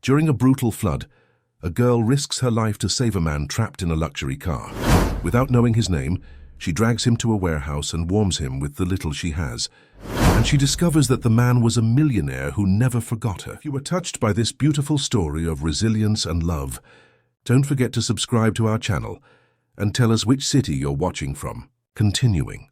During a brutal flood, a girl risks her life to save a man trapped in a luxury car. Without knowing his name, she drags him to a warehouse and warms him with the little she has. And she discovers that the man was a millionaire who never forgot her. If you were touched by this beautiful story of resilience and love, don't forget to subscribe to our channel and tell us which city you're watching from. Continuing.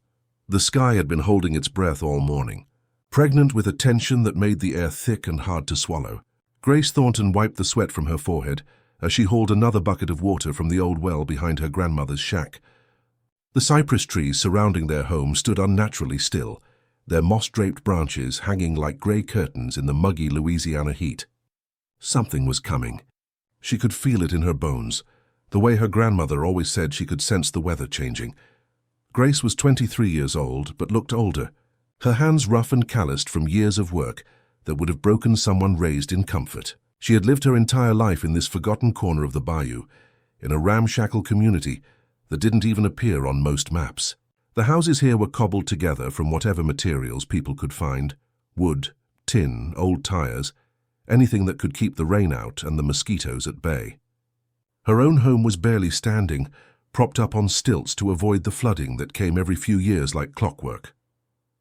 The sky had been holding its breath all morning, pregnant with a tension that made the air thick and hard to swallow. Grace Thornton wiped the sweat from her forehead as she hauled another bucket of water from the old well behind her grandmother's shack. The cypress trees surrounding their home stood unnaturally still, their moss-draped branches hanging like gray curtains in the muggy Louisiana heat. Something was coming. She could feel it in her bones, the way her grandmother always said she could sense the weather changing. Grace was 23 years old, but looked older, her hands rough and calloused from years of work that would have broken someone raised in comfort. She had lived her entire life in this forgotten corner of the bayou, in a ramshackle community that didn't even appear on most maps. The houses here were cobbled together from whatever materials people could find: wood, tin, old tires, anything that could keep the rain out and the mosquitoes at bay. Her own home was barely standing, propped up on stilts to avoid the flooding that came every few years like clockwork.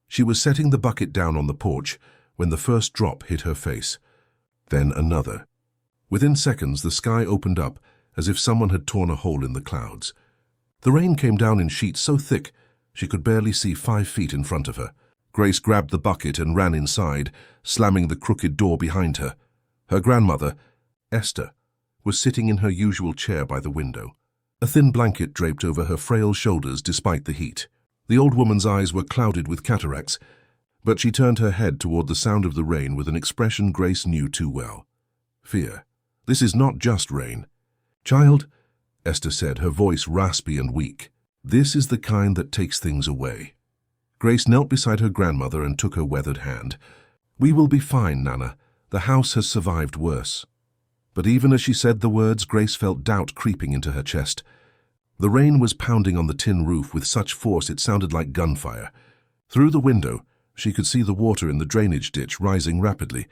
She was setting the bucket down on the porch when the first drop hit her face. Then another. Within seconds, the sky opened up as if someone had torn a hole in the clouds. The rain came down in sheets so thick she could barely see 5 feet in front of her. Grace grabbed the bucket and ran inside, slamming the crooked door behind her. Her grandmother, Esther, was sitting in her usual chair by the window. A thin blanket draped over her frail shoulders despite the heat. The old woman's eyes were clouded with cataracts, but she turned her head toward the sound of the rain with an expression Grace knew too well. Fear. This is not just rain. Child, Esther said, her voice raspy and weak. This is the kind that takes things away. Grace knelt beside her grandmother and took her weathered hand. We will be fine, Nana. The house has survived worse. But even as she said the words, Grace felt doubt creeping into her chest. The rain was pounding on the tin roof with such force it sounded like gunfire. Through the window, she could see the water in the drainage ditch rising rapidly,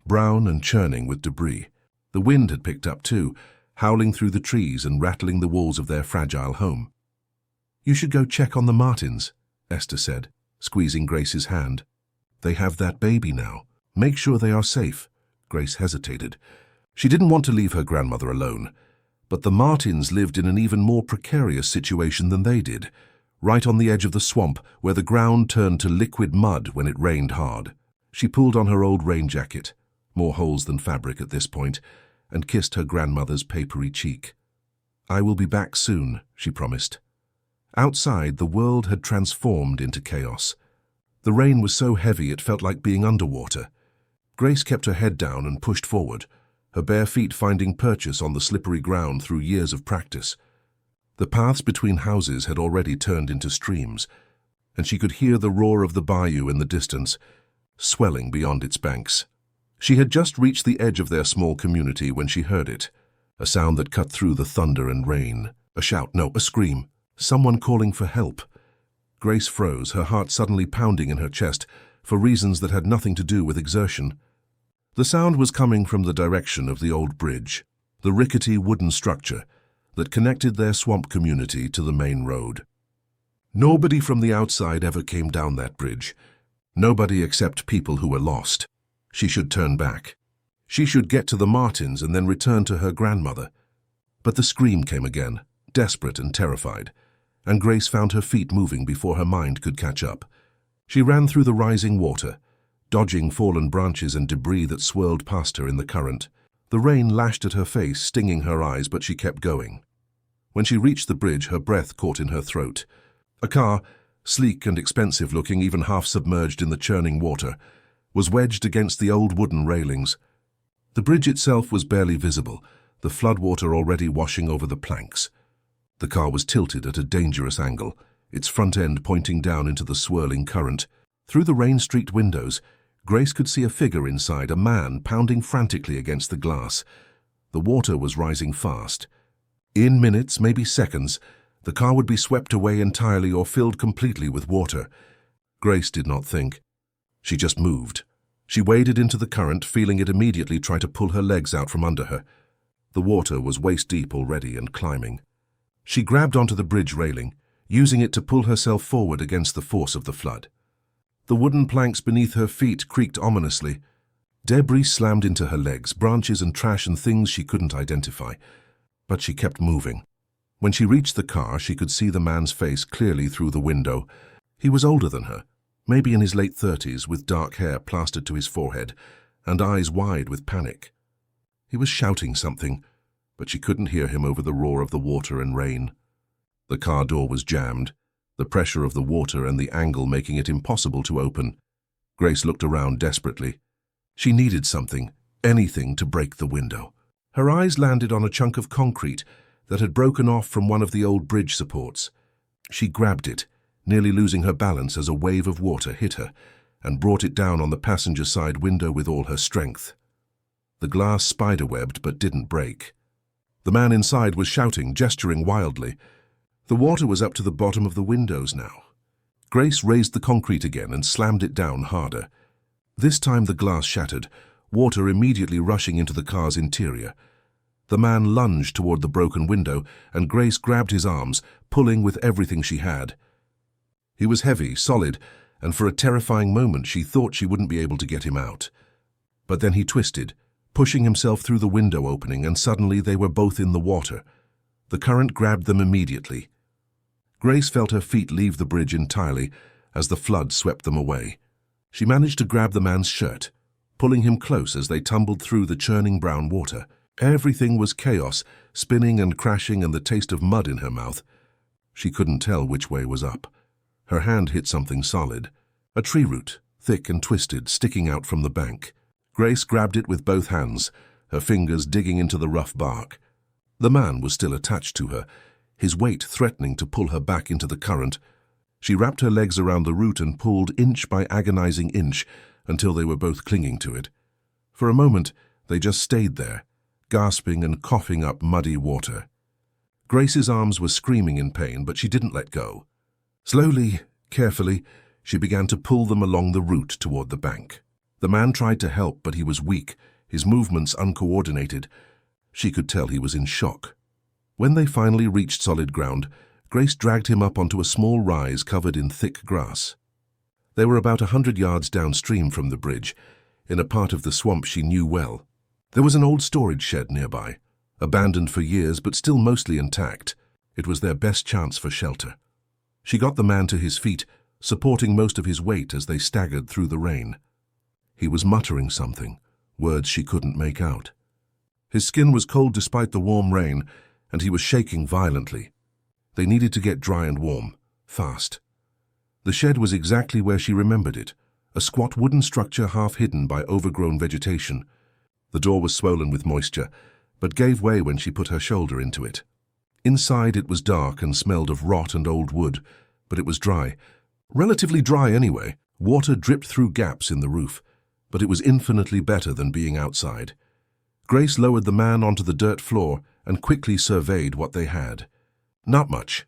brown and churning with debris. The wind had picked up too, howling through the trees and rattling the walls of their fragile home. You should go check on the Martins, Esther said, squeezing Grace's hand. They have that baby now. Make sure they are safe. Grace hesitated. She didn't want to leave her grandmother alone, but the Martins lived in an even more precarious situation than they did, right on the edge of the swamp where the ground turned to liquid mud when it rained hard. She pulled on her old rain jacket, more holes than fabric at this point, and kissed her grandmother's papery cheek. I will be back soon, she promised. Outside, the world had transformed into chaos. The rain was so heavy it felt like being underwater. Grace kept her head down and pushed forward, her bare feet finding purchase on the slippery ground through years of practice. The paths between houses had already turned into streams, and she could hear the roar of the bayou in the distance, swelling beyond its banks. She had just reached the edge of their small community when she heard it, a sound that cut through the thunder and rain. A shout, no, a scream. Someone calling for help. Grace froze, her heart suddenly pounding in her chest for reasons that had nothing to do with exertion. The sound was coming from the direction of the old bridge, the rickety wooden structure that connected their swamp community to the main road. Nobody from the outside ever came down that bridge. Nobody except people who were lost. She should turn back. She should get to the Martins and then return to her grandmother. But the scream came again, desperate and terrified, and Grace found her feet moving before her mind could catch up. She ran through the rising water, dodging fallen branches and debris that swirled past her in the current. The rain lashed at her face, stinging her eyes, but she kept going. When she reached the bridge, her breath caught in her throat. A car, sleek and expensive-looking, even half-submerged in the churning water, was wedged against the old wooden railings. The bridge itself was barely visible, the floodwater already washing over the planks. The car was tilted at a dangerous angle, its front end pointing down into the swirling current. Through the rain-streaked windows, Grace could see a figure inside, a man pounding frantically against the glass. The water was rising fast. In minutes, maybe seconds, the car would be swept away entirely or filled completely with water. Grace did not think. She just moved, She waded into the current, feeling it immediately try to pull her legs out from under her. The water was waist-deep already and climbing. She grabbed onto the bridge railing, using it to pull herself forward against the force of the flood. The wooden planks beneath her feet creaked ominously. Debris slammed into her legs, branches and trash and things she couldn't identify. But she kept moving. When she reached the car, she could see the man's face clearly through the window. He was older than her, maybe in his late 30s, with dark hair plastered to his forehead and eyes wide with panic. He was shouting something, but she couldn't hear him over the roar of the water and rain. The car door was jammed, the pressure of the water and the angle making it impossible to open. Grace looked around desperately. She needed something, anything to break the window. Her eyes landed on a chunk of concrete that had broken off from one of the old bridge supports. She grabbed it, nearly losing her balance as a wave of water hit her and brought it down on the passenger side window with all her strength. The glass spiderwebbed but didn't break. The man inside was shouting, gesturing wildly. The water was up to the bottom of the windows now. Grace raised the concrete again and slammed it down harder. This time the glass shattered, water immediately rushing into the car's interior. The man lunged toward the broken window, and Grace grabbed his arms, pulling with everything she had. He was heavy, solid, and for a terrifying moment she thought she wouldn't be able to get him out. But then he twisted, pushing himself through the window opening, and suddenly they were both in the water. The current grabbed them immediately. Grace felt her feet leave the bridge entirely as the flood swept them away. She managed to grab the man's shirt, pulling him close as they tumbled through the churning brown water. Everything was chaos, spinning and crashing, and the taste of mud in her mouth. She couldn't tell which way was up. Her hand hit something solid, a tree root, thick and twisted, sticking out from the bank. Grace grabbed it with both hands, her fingers digging into the rough bark. The man was still attached to her, his weight threatening to pull her back into the current. She wrapped her legs around the root and pulled inch by agonizing inch until they were both clinging to it. For a moment, they just stayed there, gasping and coughing up muddy water. Grace's arms were screaming in pain, but she didn't let go. Slowly, carefully, she began to pull them along the route toward the bank. The man tried to help, but he was weak, his movements uncoordinated. She could tell he was in shock. When they finally reached solid ground, Grace dragged him up onto a small rise covered in thick grass. They were about 100 yards downstream from the bridge, in a part of the swamp she knew well. There was an old storage shed nearby, abandoned for years but still mostly intact. It was their best chance for shelter. She got the man to his feet, supporting most of his weight as they staggered through the rain. He was muttering something, words she couldn't make out. His skin was cold despite the warm rain, and he was shaking violently. They needed to get dry and warm, fast. The shed was exactly where she remembered it, a squat wooden structure half hidden by overgrown vegetation. The door was swollen with moisture, but gave way when she put her shoulder into it. Inside it was dark and smelled of rot and old wood, but it was dry. Relatively dry anyway. Water dripped through gaps in the roof, but it was infinitely better than being outside. Grace lowered the man onto the dirt floor and quickly surveyed what they had. Not much.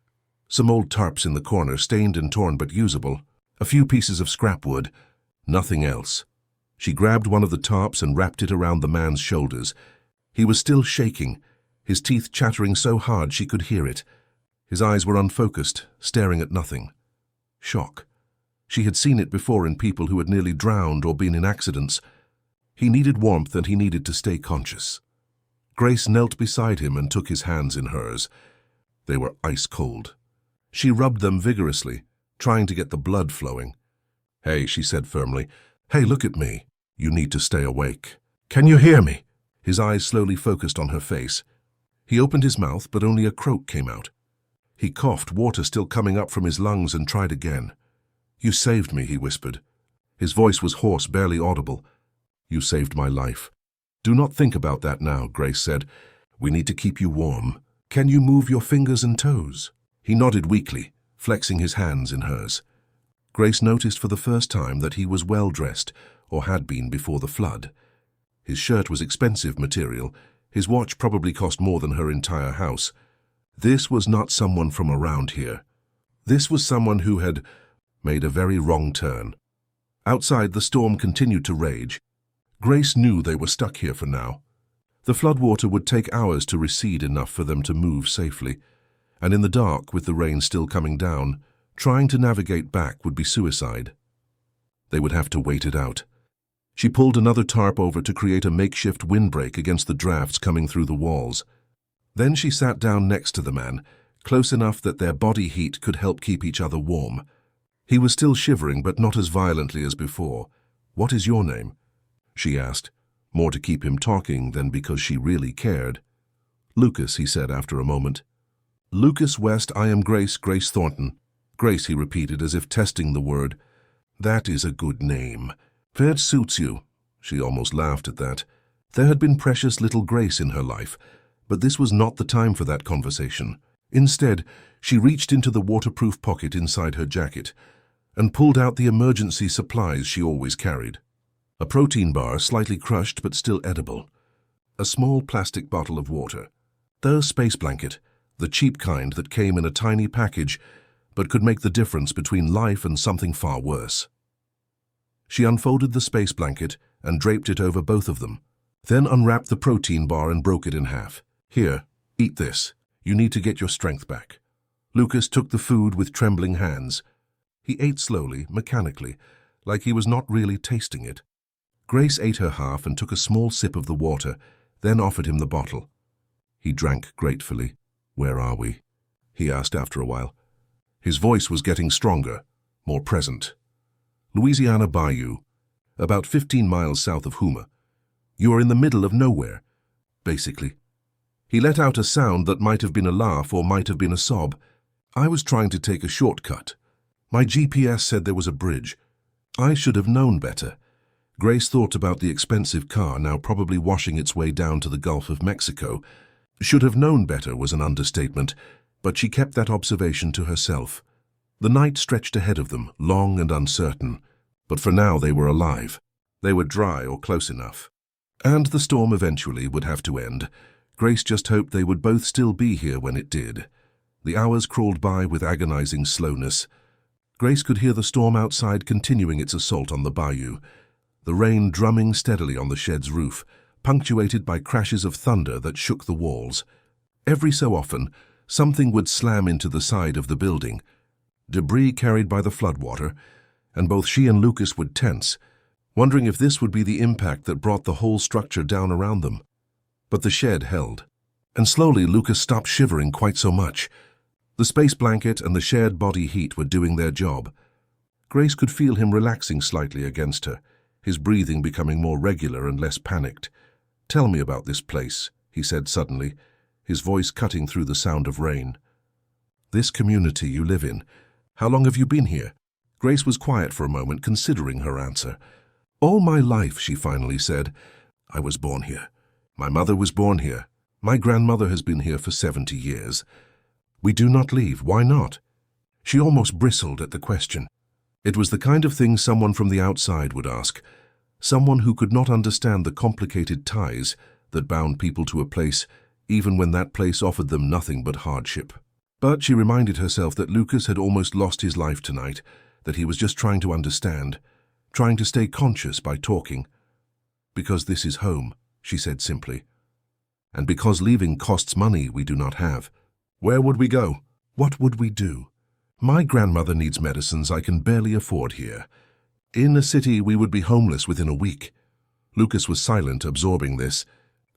Some old tarps in the corner, stained and torn but usable. A few pieces of scrap wood. Nothing else. She grabbed one of the tarps and wrapped it around the man's shoulders. He was still shaking, his teeth chattering so hard she could hear it. His eyes were unfocused, staring at nothing. Shock. She had seen it before in people who had nearly drowned or been in accidents. He needed warmth and he needed to stay conscious. Grace knelt beside him and took his hands in hers. They were ice cold. She rubbed them vigorously, trying to get the blood flowing. "Hey," she said firmly. "Hey, look at me. You need to stay awake. Can you hear me?" His eyes slowly focused on her face. He opened his mouth, but only a croak came out. He coughed, water still coming up from his lungs, and tried again. "You saved me," he whispered. His voice was hoarse, barely audible. "You saved my life." "Do not think about that now," Grace said. "We need to keep you warm. Can you move your fingers and toes?" He nodded weakly, flexing his hands in hers. Grace noticed for the first time that he was well-dressed, or had been before the flood. His shirt was expensive material. His watch probably cost more than her entire house. This was not someone from around here. This was someone who had made a very wrong turn. Outside, the storm continued to rage. Grace knew they were stuck here for now. The floodwater would take hours to recede enough for them to move safely, and in the dark, with the rain still coming down, trying to navigate back would be suicide. They would have to wait it out. She pulled another tarp over to create a makeshift windbreak against the drafts coming through the walls. Then she sat down next to the man, close enough that their body heat could help keep each other warm. He was still shivering, but not as violently as before. "What is your name?" she asked, more to keep him talking than because she really cared. "Lucas," he said after a moment. "Lucas West, I am Grace Thornton." "Grace," he repeated, as if testing the word. "That is a good name. That suits you." She almost laughed at that. There had been precious little grace in her life, but this was not the time for that conversation. Instead, she reached into the waterproof pocket inside her jacket and pulled out the emergency supplies she always carried. A protein bar, slightly crushed but still edible. A small plastic bottle of water. The space blanket, the cheap kind that came in a tiny package but could make the difference between life and something far worse. She unfolded the space blanket and draped it over both of them, then unwrapped the protein bar and broke it in half. "Here, eat this. You need to get your strength back." Lucas took the food with trembling hands. He ate slowly, mechanically, like he was not really tasting it. Grace ate her half and took a small sip of the water, then offered him the bottle. He drank gratefully. "Where are we?" he asked after a while. His voice was getting stronger, more present. "Louisiana Bayou, about 15 miles south of Houma. You are in the middle of nowhere, basically." He let out a sound that might have been a laugh or might have been a sob. "I was trying to take a shortcut. My GPS said there was a bridge. I should have known better." Grace thought about the expensive car now probably washing its way down to the Gulf of Mexico. Should have known better was an understatement, but she kept that observation to herself. The night stretched ahead of them, long and uncertain, but for now they were alive. They were dry or close enough. And the storm eventually would have to end. Grace just hoped they would both still be here when it did. The hours crawled by with agonizing slowness. Grace could hear the storm outside continuing its assault on the bayou, the rain drumming steadily on the shed's roof, punctuated by crashes of thunder that shook the walls. Every so often, something would slam into the side of the building, debris carried by the floodwater, and both she and Lucas would tense, wondering if this would be the impact that brought the whole structure down around them. But the shed held, and slowly Lucas stopped shivering quite so much. The space blanket and the shared body heat were doing their job. Grace could feel him relaxing slightly against her, his breathing becoming more regular and less panicked. "Tell me about this place," he said suddenly, his voice cutting through the sound of rain. "This community you live in. How long have you been here?" Grace was quiet for a moment, considering her answer. "All my life," she finally said. "I was born here. My mother was born here. My grandmother has been here for 70 years. We do not leave. Why not?" She almost bristled at the question. It was the kind of thing someone from the outside would ask, someone who could not understand the complicated ties that bound people to a place, even when that place offered them nothing but hardship. But she reminded herself that Lucas had almost lost his life tonight, that he was just trying to understand, trying to stay conscious by talking. "Because this is home," she said simply. "And because leaving costs money we do not have. Where would we go? What would we do? My grandmother needs medicines I can barely afford here. In a city we would be homeless within a week." Lucas was silent, absorbing this.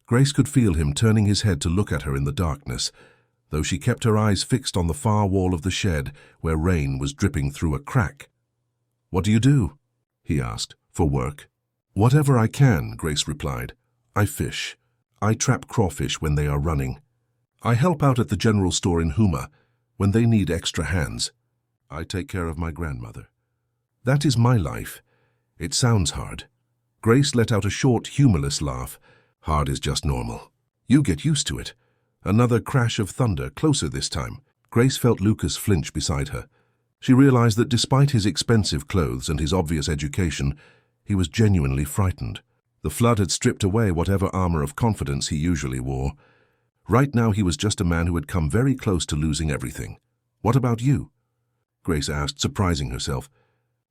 Grace could feel him turning his head to look at her in the darkness, though she kept her eyes fixed on the far wall of the shed where rain was dripping through a crack. "What do you do?" he asked. "For work?" "Whatever I can," Grace replied. "I fish. I trap crawfish when they are running. I help out at the general store in Houma when they need extra hands. I take care of my grandmother. That is my life. It sounds hard." Grace let out a short, humorless laugh. "Hard is just normal. You get used to it." Another crash of thunder, closer this time. Grace felt Lucas flinch beside her. She realized that despite his expensive clothes and his obvious education, he was genuinely frightened. The flood had stripped away whatever armor of confidence he usually wore. Right now he was just a man who had come very close to losing everything. "What about you?" Grace asked, surprising herself.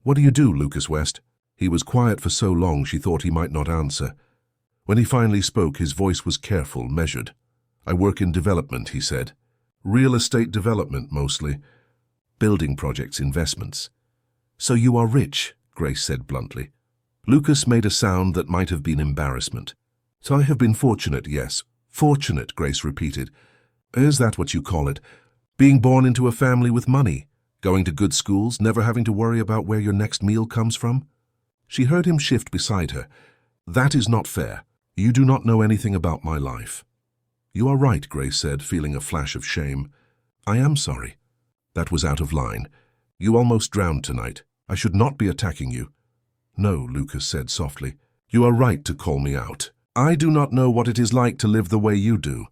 "What do you do, Lucas West?" He was quiet for so long she thought he might not answer. When he finally spoke, his voice was careful, measured. "I work in development," he said. "Real estate development, mostly. Building projects, investments." "So you are rich," Grace said bluntly. Lucas made a sound that might have been embarrassment. "So I have been fortunate, yes. Fortunate," Grace repeated. "Is that what you call it? Being born into a family with money, going to good schools, never having to worry about where your next meal comes from?" She heard him shift beside her. "That is not fair. You do not know anything about my life." "You are right," Grace said, feeling a flash of shame. "I am sorry. That was out of line. You almost drowned tonight. I should not be attacking you." "No," Lucas said softly. "You are right to call me out. I do not know what it is like to live the way you do.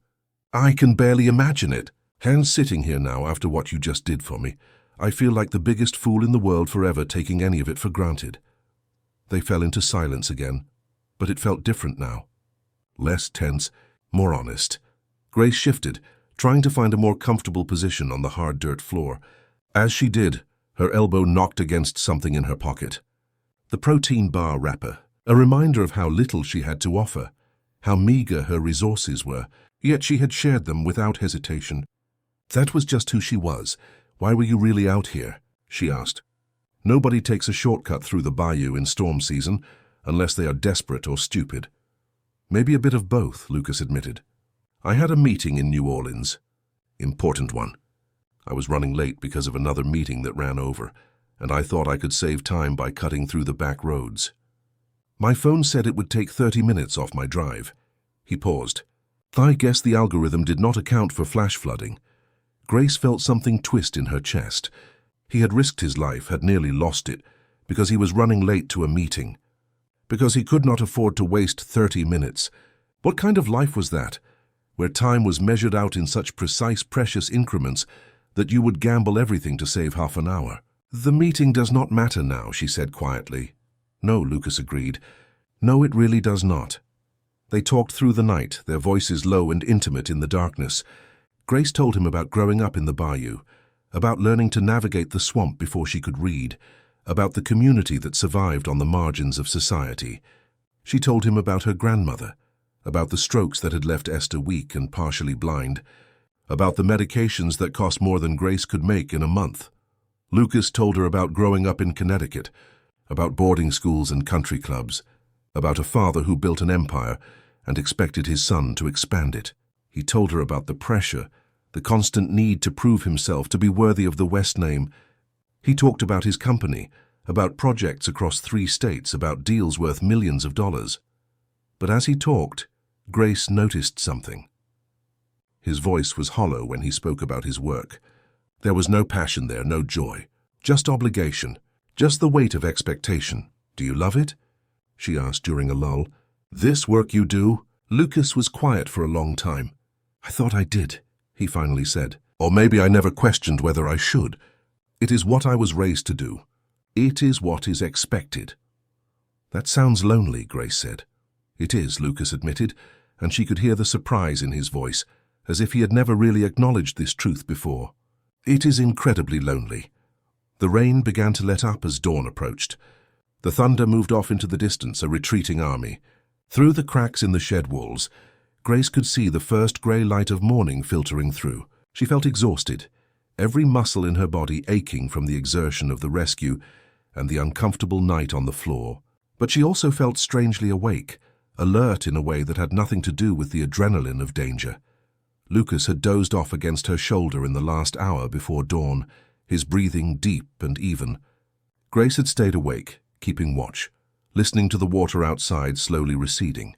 I can barely imagine it. And sitting here now after what you just did for me, I feel like the biggest fool in the world forever taking any of it for granted." They fell into silence again, but it felt different now. Less tense, more honest. Grace shifted, trying to find a more comfortable position on the hard dirt floor. As she did, her elbow knocked against something in her pocket. The protein bar wrapper, a reminder of how little she had to offer, how meager her resources were, yet she had shared them without hesitation. "That was just who she was. Why were you really out here?" she asked. "Nobody takes a shortcut through the bayou in storm season, unless they are desperate or stupid." "Maybe a bit of both," Lucas admitted. "I had a meeting in New Orleans. Important one. I was running late because of another meeting that ran over, and I thought I could save time by cutting through the back roads. My phone said it would take 30 minutes off my drive." He paused. "I guess the algorithm did not account for flash flooding." Grace felt something twist in her chest. He had risked his life, had nearly lost it, because he was running late to a meeting. Because he could not afford to waste 30 minutes. What kind of life was that, where time was measured out in such precise, precious increments that you would gamble everything to save half an hour? "The meeting does not matter now," she said quietly. "No," Lucas agreed. "No, it really does not." They talked through the night, their voices low and intimate in the darkness. Grace told him about growing up in the bayou, about learning to navigate the swamp before she could read, about the community that survived on the margins of society. She told him about her grandmother, about the strokes that had left Esther weak and partially blind, about the medications that cost more than Grace could make in a month. Lucas told her about growing up in Connecticut, about boarding schools and country clubs, about a father who built an empire and expected his son to expand it. He told her about the pressure, the constant need to prove himself, to be worthy of the West name. He talked about his company, about projects across 3 states, about deals worth millions of dollars. But as he talked, Grace noticed something. His voice was hollow when he spoke about his work. There was no passion there, no joy, just obligation, just the weight of expectation. "Do you love it?" she asked during a lull. "This work you do?" Lucas was quiet for a long time. "I thought I did," he finally said. "Or maybe I never questioned whether I should. It is what I was raised to do. It is what is expected." "That sounds lonely," Grace said. "It is," Lucas admitted, and she could hear the surprise in his voice, as if he had never really acknowledged this truth before. "It is incredibly lonely." The rain began to let up as dawn approached. The thunder moved off into the distance, a retreating army. Through the cracks in the shed walls, Grace could see the first grey light of morning filtering through. She felt exhausted, every muscle in her body aching from the exertion of the rescue and the uncomfortable night on the floor. But she also felt strangely awake, alert in a way that had nothing to do with the adrenaline of danger. Lucas had dozed off against her shoulder in the last hour before dawn, his breathing deep and even. Grace had stayed awake, keeping watch, listening to the water outside slowly receding.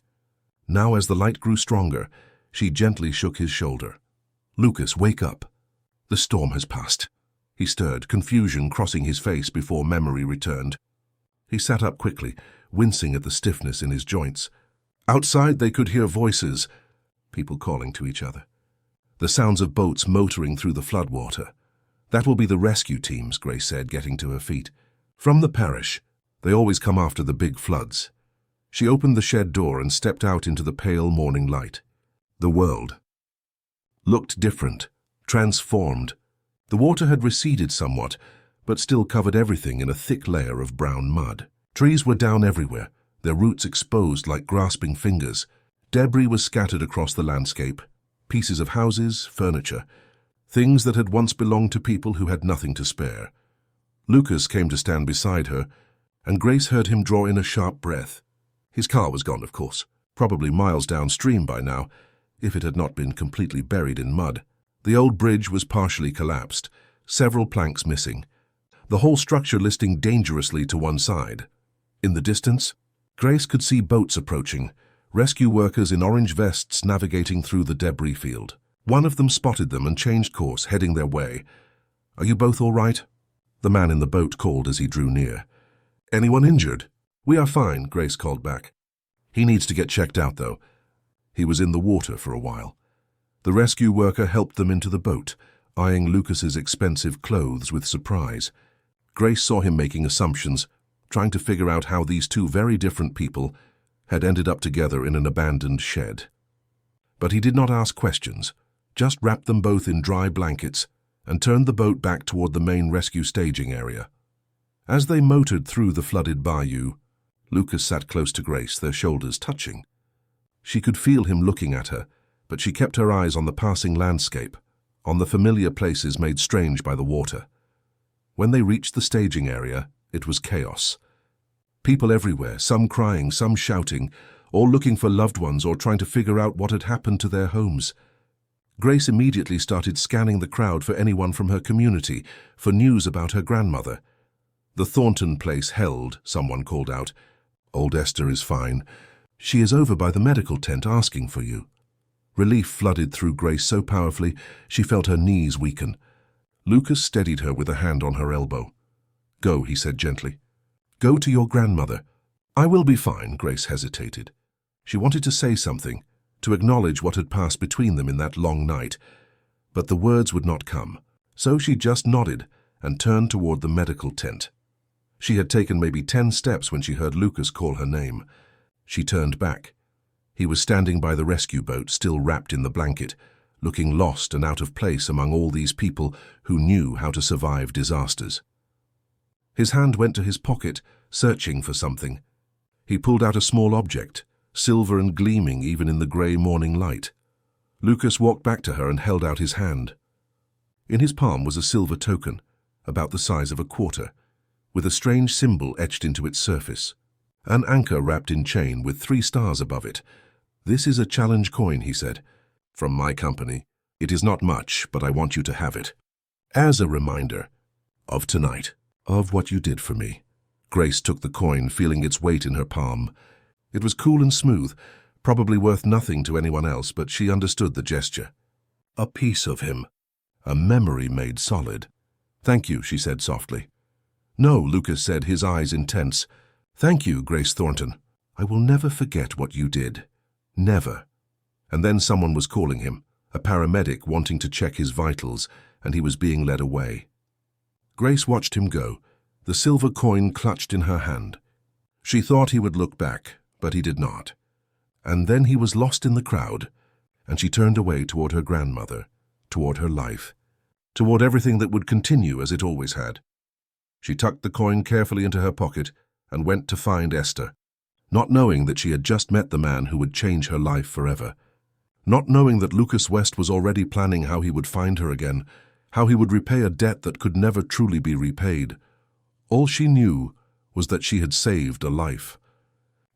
Now, as the light grew stronger, she gently shook his shoulder. "Lucas, wake up. The storm has passed." He stirred, confusion crossing his face before memory returned. He sat up quickly, wincing at the stiffness in his joints. Outside they could hear voices, people calling to each other. The sounds of boats motoring through the floodwater. "That will be the rescue teams," Grace said, getting to her feet. "From the parish. They always come after the big floods." She opened the shed door and stepped out into the pale morning light. The world looked different, transformed. The water had receded somewhat, but still covered everything in a thick layer of brown mud. Trees were down everywhere, their roots exposed like grasping fingers. Debris was scattered across the landscape, pieces of houses, furniture, things that had once belonged to people who had nothing to spare. Lucas came to stand beside her, and Grace heard him draw in a sharp breath. His car was gone, of course, probably miles downstream by now, if it had not been completely buried in mud. The old bridge was partially collapsed, several planks missing, the whole structure listing dangerously to one side. In the distance, Grace could see boats approaching, rescue workers in orange vests navigating through the debris field. One of them spotted them and changed course, heading their way. "Are you both all right?" the man in the boat called as he drew near. "Anyone injured?" "We are fine," Grace called back. "He needs to get checked out, though. He was in the water for a while." The rescue worker helped them into the boat, eyeing Lucas's expensive clothes with surprise. Grace saw him making assumptions, trying to figure out how these two very different people had ended up together in an abandoned shed. But he did not ask questions, just wrapped them both in dry blankets and turned the boat back toward the main rescue staging area. As they motored through the flooded bayou, Lucas sat close to Grace, their shoulders touching. She could feel him looking at her, but she kept her eyes on the passing landscape, on the familiar places made strange by the water. When they reached the staging area, it was chaos. People everywhere, some crying, some shouting, all looking for loved ones or trying to figure out what had happened to their homes. Grace immediately started scanning the crowd for anyone from her community, for news about her grandmother. "The Thornton place held," someone called out. "Old Esther is fine. She is over by the medical tent asking for you." Relief flooded through Grace so powerfully she felt her knees weaken. Lucas steadied her with a hand on her elbow. "Go," he said gently. "Go to your grandmother." "I will be fine," Grace hesitated. She wanted to say something, to acknowledge what had passed between them in that long night, but the words would not come, so she just nodded and turned toward the medical tent. She had taken maybe 10 steps when she heard Lucas call her name. She turned back. He was standing by the rescue boat, still wrapped in the blanket, looking lost and out of place among all these people who knew how to survive disasters. His hand went to his pocket, searching for something. He pulled out a small object, silver and gleaming even in the grey morning light. Lucas walked back to her and held out his hand. In his palm was a silver token, about the size of a quarter, with a strange symbol etched into its surface. An anchor wrapped in chain with 3 stars above it. "This is a challenge coin," he said. "From my company. It is not much, but I want you to have it. As a reminder of tonight, of what you did for me." Grace took the coin, feeling its weight in her palm. It was cool and smooth, probably worth nothing to anyone else, but she understood the gesture. A piece of him. A memory made solid. "Thank you," she said softly. "No," Lucas said, his eyes intense. "Thank you, Grace Thornton. I will never forget what you did. Never." And then someone was calling him, a paramedic wanting to check his vitals, and he was being led away. Grace watched him go, the silver coin clutched in her hand. She thought he would look back, but he did not. And then he was lost in the crowd, and she turned away toward her grandmother, toward her life, toward everything that would continue as it always had. She tucked the coin carefully into her pocket and went to find Esther, not knowing that she had just met the man who would change her life forever, not knowing that Lucas West was already planning how he would find her again, how he would repay a debt that could never truly be repaid. All she knew was that she had saved a life.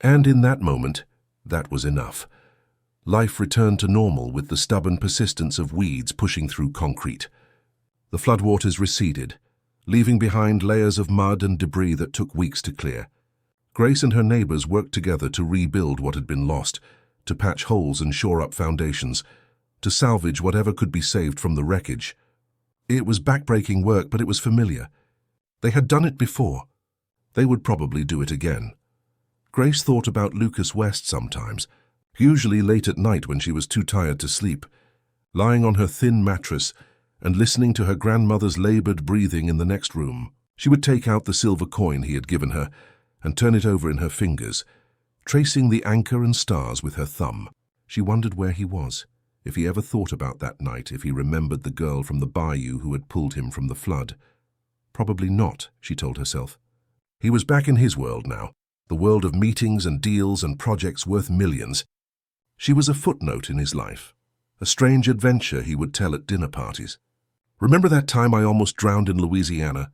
And in that moment, that was enough. Life returned to normal with the stubborn persistence of weeds pushing through concrete. The floodwaters receded, leaving behind layers of mud and debris that took weeks to clear. Grace and her neighbors worked together to rebuild what had been lost, to patch holes and shore up foundations, to salvage whatever could be saved from the wreckage. It was backbreaking work, but it was familiar. They had done it before. They would probably do it again. Grace thought about Lucas West sometimes, usually late at night when she was too tired to sleep, lying on her thin mattress and listening to her grandmother's labored breathing in the next room. She would take out the silver coin he had given her and turn it over in her fingers, tracing the anchor and stars with her thumb. She wondered where he was, if he ever thought about that night, if he remembered the girl from the bayou who had pulled him from the flood. Probably not, she told herself. He was back in his world now, the world of meetings and deals and projects worth millions. She was a footnote in his life, a strange adventure he would tell at dinner parties. "Remember that time I almost drowned in Louisiana?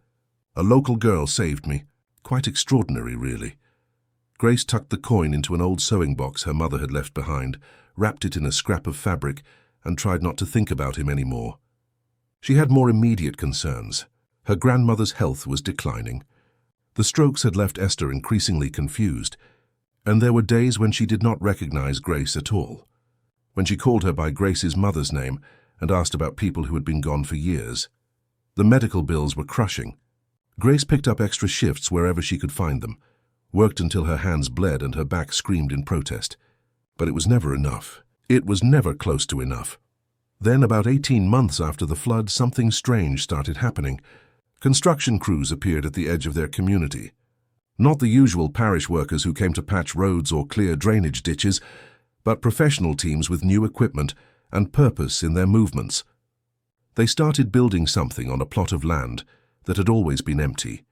A local girl saved me. Quite extraordinary, really." Grace tucked the coin into an old sewing box her mother had left behind, wrapped it in a scrap of fabric, and tried not to think about him anymore. She had more immediate concerns. Her grandmother's health was declining. The strokes had left Esther increasingly confused, and there were days when she did not recognize Grace at all. When she called her by Grace's mother's name and asked about people who had been gone for years. The medical bills were crushing. Grace picked up extra shifts wherever she could find them, worked until her hands bled and her back screamed in protest. But it was never enough. It was never close to enough. Then, about 18 months after the flood, something strange started happening. Construction crews appeared at the edge of their community. Not the usual parish workers who came to patch roads or clear drainage ditches, but professional teams with new equipment and purpose in their movements. They started building something on a plot of land that had always been empty,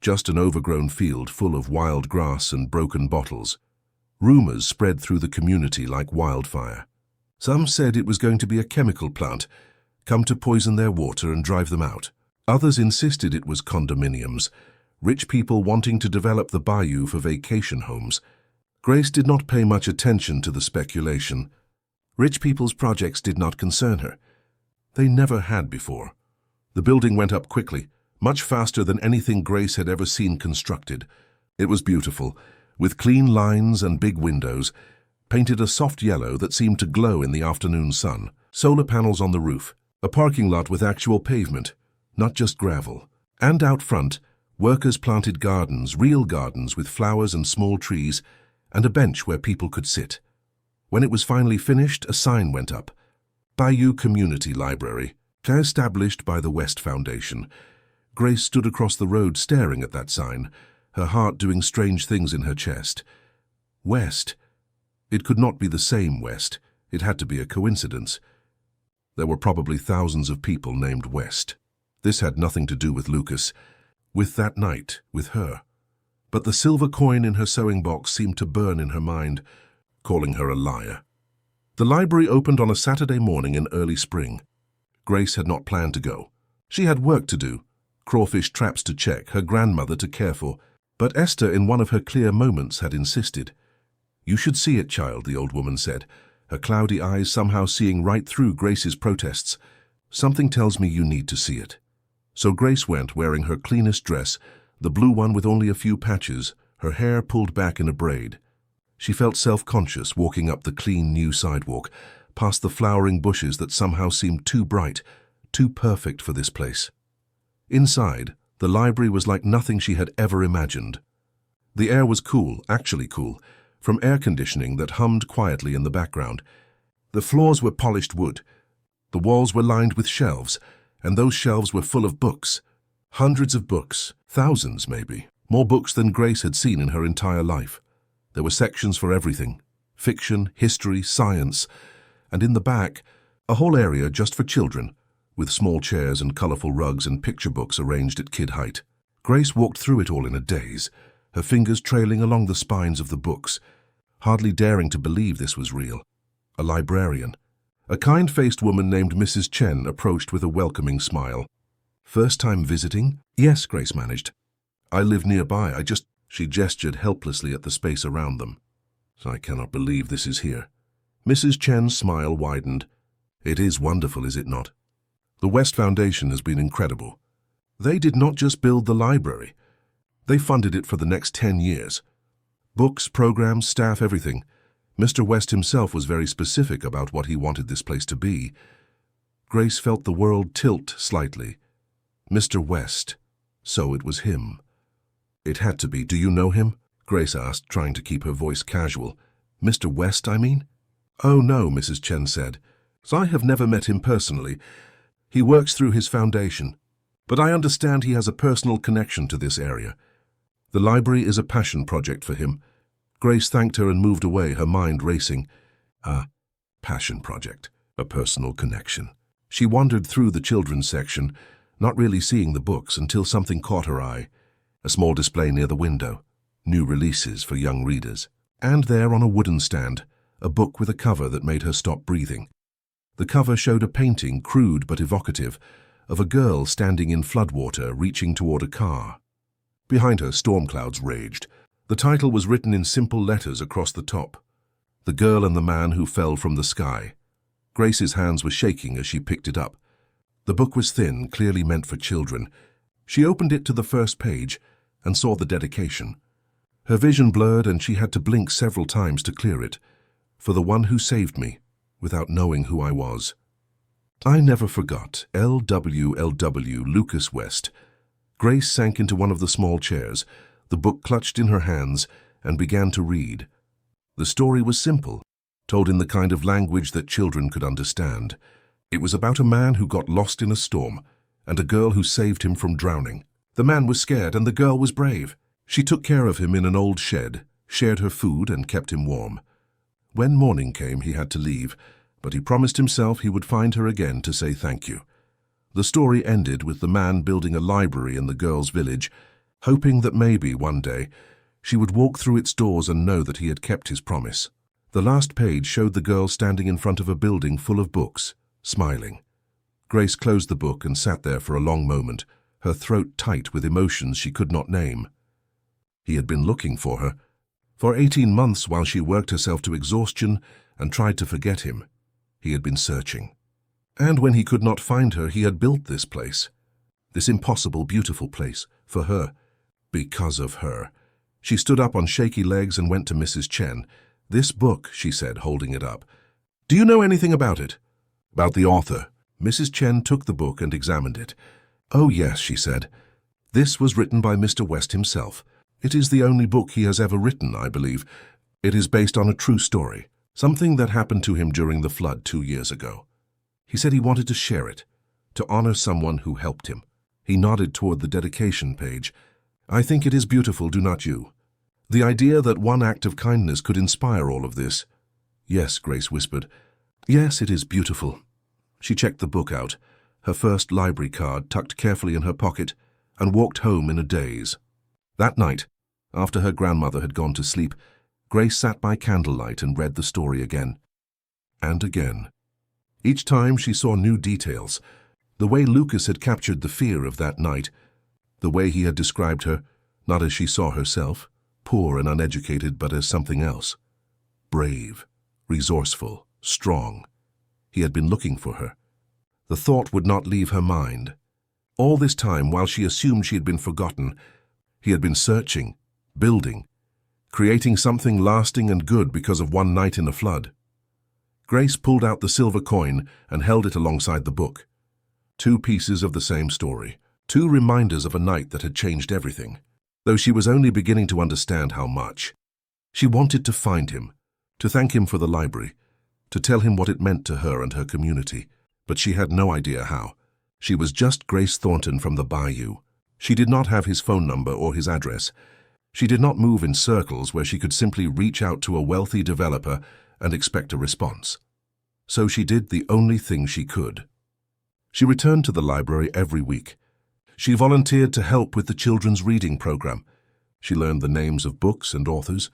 just an overgrown field full of wild grass and broken bottles. Rumors spread through the community like wildfire. Some said it was going to be a chemical plant, come to poison their water and drive them out. Others insisted it was condominiums, rich people wanting to develop the bayou for vacation homes. Grace did not pay much attention to the speculation. Rich people's projects did not concern her. They never had before. The building went up quickly, much faster than anything Grace had ever seen constructed. It was beautiful, with clean lines and big windows, painted a soft yellow that seemed to glow in the afternoon sun. Solar panels on the roof, a parking lot with actual pavement, not just gravel. And out front, workers planted gardens, real gardens with flowers and small trees, and a bench where people could sit. When it was finally finished, a sign went up. Bayou Community Library, established by the West Foundation. Grace stood across the road staring at that sign, her heart doing strange things in her chest. West. It could not be the same West. It had to be a coincidence. There were probably thousands of people named West. This had nothing to do with Lucas, with that night, with her. But the silver coin in her sewing box seemed to burn in her mind, calling her a liar. The library opened on a Saturday morning in early spring. Grace had not planned to go. She had work to do, crawfish traps to check, her grandmother to care for. But Esther, in one of her clear moments, had insisted. "You should see it, child," the old woman said, her cloudy eyes somehow seeing right through Grace's protests. "Something tells me you need to see it." So Grace went, wearing her cleanest dress, the blue one with only a few patches, her hair pulled back in a braid. She felt self-conscious walking up the clean new sidewalk, past the flowering bushes that somehow seemed too bright, too perfect for this place. Inside, the library was like nothing she had ever imagined. The air was cool, actually cool, from air conditioning that hummed quietly in the background. The floors were polished wood. The walls were lined with shelves, and those shelves were full of books. Hundreds of books, thousands maybe, more books than Grace had seen in her entire life. There were sections for everything, fiction, history, science, and in the back, a whole area just for children, with small chairs and colorful rugs and picture books arranged at kid height. Grace walked through it all in a daze, her fingers trailing along the spines of the books, hardly daring to believe this was real. A librarian. A kind-faced woman named Mrs. Chen approached with a welcoming smile. "First time visiting?" "Yes," Grace managed. "I live nearby. She gestured helplessly at the space around them. "I cannot believe this is here." Mrs. Chen's smile widened. "It is wonderful, is it not? The West Foundation has been incredible. They did not just build the library. They funded it for the next 10 years. Books, programs, staff, everything. Mr. West himself was very specific about what he wanted this place to be." Grace felt the world tilt slightly. Mr. West. So it was him. It had to be. "Do you know him?" Grace asked, trying to keep her voice casual. "Mr. West, I mean?" "Oh, no," Mrs. Chen said. "I have never met him personally. He works through his foundation. But I understand he has a personal connection to this area. The library is a passion project for him." Grace thanked her and moved away, her mind racing. A passion project, a personal connection. She wandered through the children's section, not really seeing the books until something caught her eye. a small display near the window, new releases for young readers. And there on a wooden stand, a book with a cover that made her stop breathing. The cover showed a painting, crude but evocative, of a girl standing in floodwater reaching toward a car. Behind her, storm clouds raged. The title was written in simple letters across the top. The Girl and the Man Who Fell from the Sky. Grace's hands were shaking as she picked it up. The book was thin, clearly meant for children. She opened it to the first page and saw the dedication. Her vision blurred and she had to blink several times to clear it. For the one who saved me, without knowing who I was. I never forgot LWLW Lucas West. Grace sank into one of the small chairs, the book clutched in her hands, and began to read. The story was simple, told in the kind of language that children could understand. It was about a man who got lost in a storm, and a girl who saved him from drowning. The man was scared and the girl was brave. She took care of him in an old shed, shared her food and kept him warm. When morning came, he had to leave, but he promised himself he would find her again to say thank you. The story ended with the man building a library in the girl's village, hoping that maybe one day she would walk through its doors and know that he had kept his promise. The last page showed the girl standing in front of a building full of books, smiling. Grace closed the book and sat there for a long moment, her throat tight with emotions she could not name. He had been looking for her. For 18 months while she worked herself to exhaustion and tried to forget him, he had been searching. And when he could not find her, he had built this place. This impossible, beautiful place, for her. Because of her. She stood up on shaky legs and went to Mrs. Chen. "This book," she said, holding it up. "Do you know anything about it?" "About the author?" Mrs. Chen took the book and examined it. "Oh yes," she said. "This was written by Mr. West himself. It is the only book he has ever written, I believe. It is based on a true story, something that happened to him during the flood 2 years ago. He said he wanted to share it, to honor someone who helped him." He nodded toward the dedication page. "I think it is beautiful, do not you? The idea that one act of kindness could inspire all of this." "Yes," Grace whispered. "Yes, it is beautiful." She checked the book out, her first library card tucked carefully in her pocket, and walked home in a daze. That night, after her grandmother had gone to sleep, Grace sat by candlelight and read the story again. And again. Each time she saw new details, the way Lucas had captured the fear of that night, the way he had described her, not as she saw herself, poor and uneducated, but as something else. Brave, resourceful, strong. He had been looking for her. The thought would not leave her mind. All this time, while she assumed she had been forgotten, he had been searching, building, creating something lasting and good because of one night in a flood. Grace pulled out the silver coin and held it alongside the book. 2 pieces of the same story, 2 reminders of a night that had changed everything. Though she was only beginning to understand how much. She wanted to find him, to thank him for the library, to tell him what it meant to her and her community, but she had no idea how. She was just Grace Thornton from the bayou. She did not have his phone number or his address. She did not move in circles where she could simply reach out to a wealthy developer and expect a response. So she did the only thing she could. She returned to the library every week. She volunteered to help with the children's reading program. She learned the names of books and authors,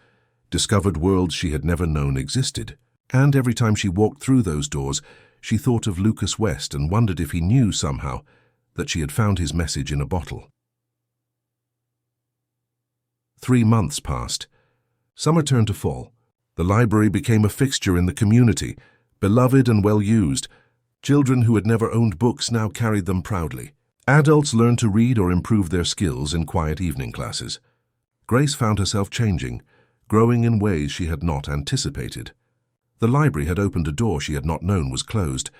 discovered worlds she had never known existed, and every time she walked through those doors, she thought of Lucas West and wondered if he knew somehow that she had found his message in a bottle. 3 months passed. Summer turned to fall. The library became a fixture in the community, beloved and well used. Children who had never owned books now carried them proudly. Adults learned to read or improve their skills in quiet evening classes. Grace found herself changing, growing in ways she had not anticipated. The library had opened a door she had not known was closed,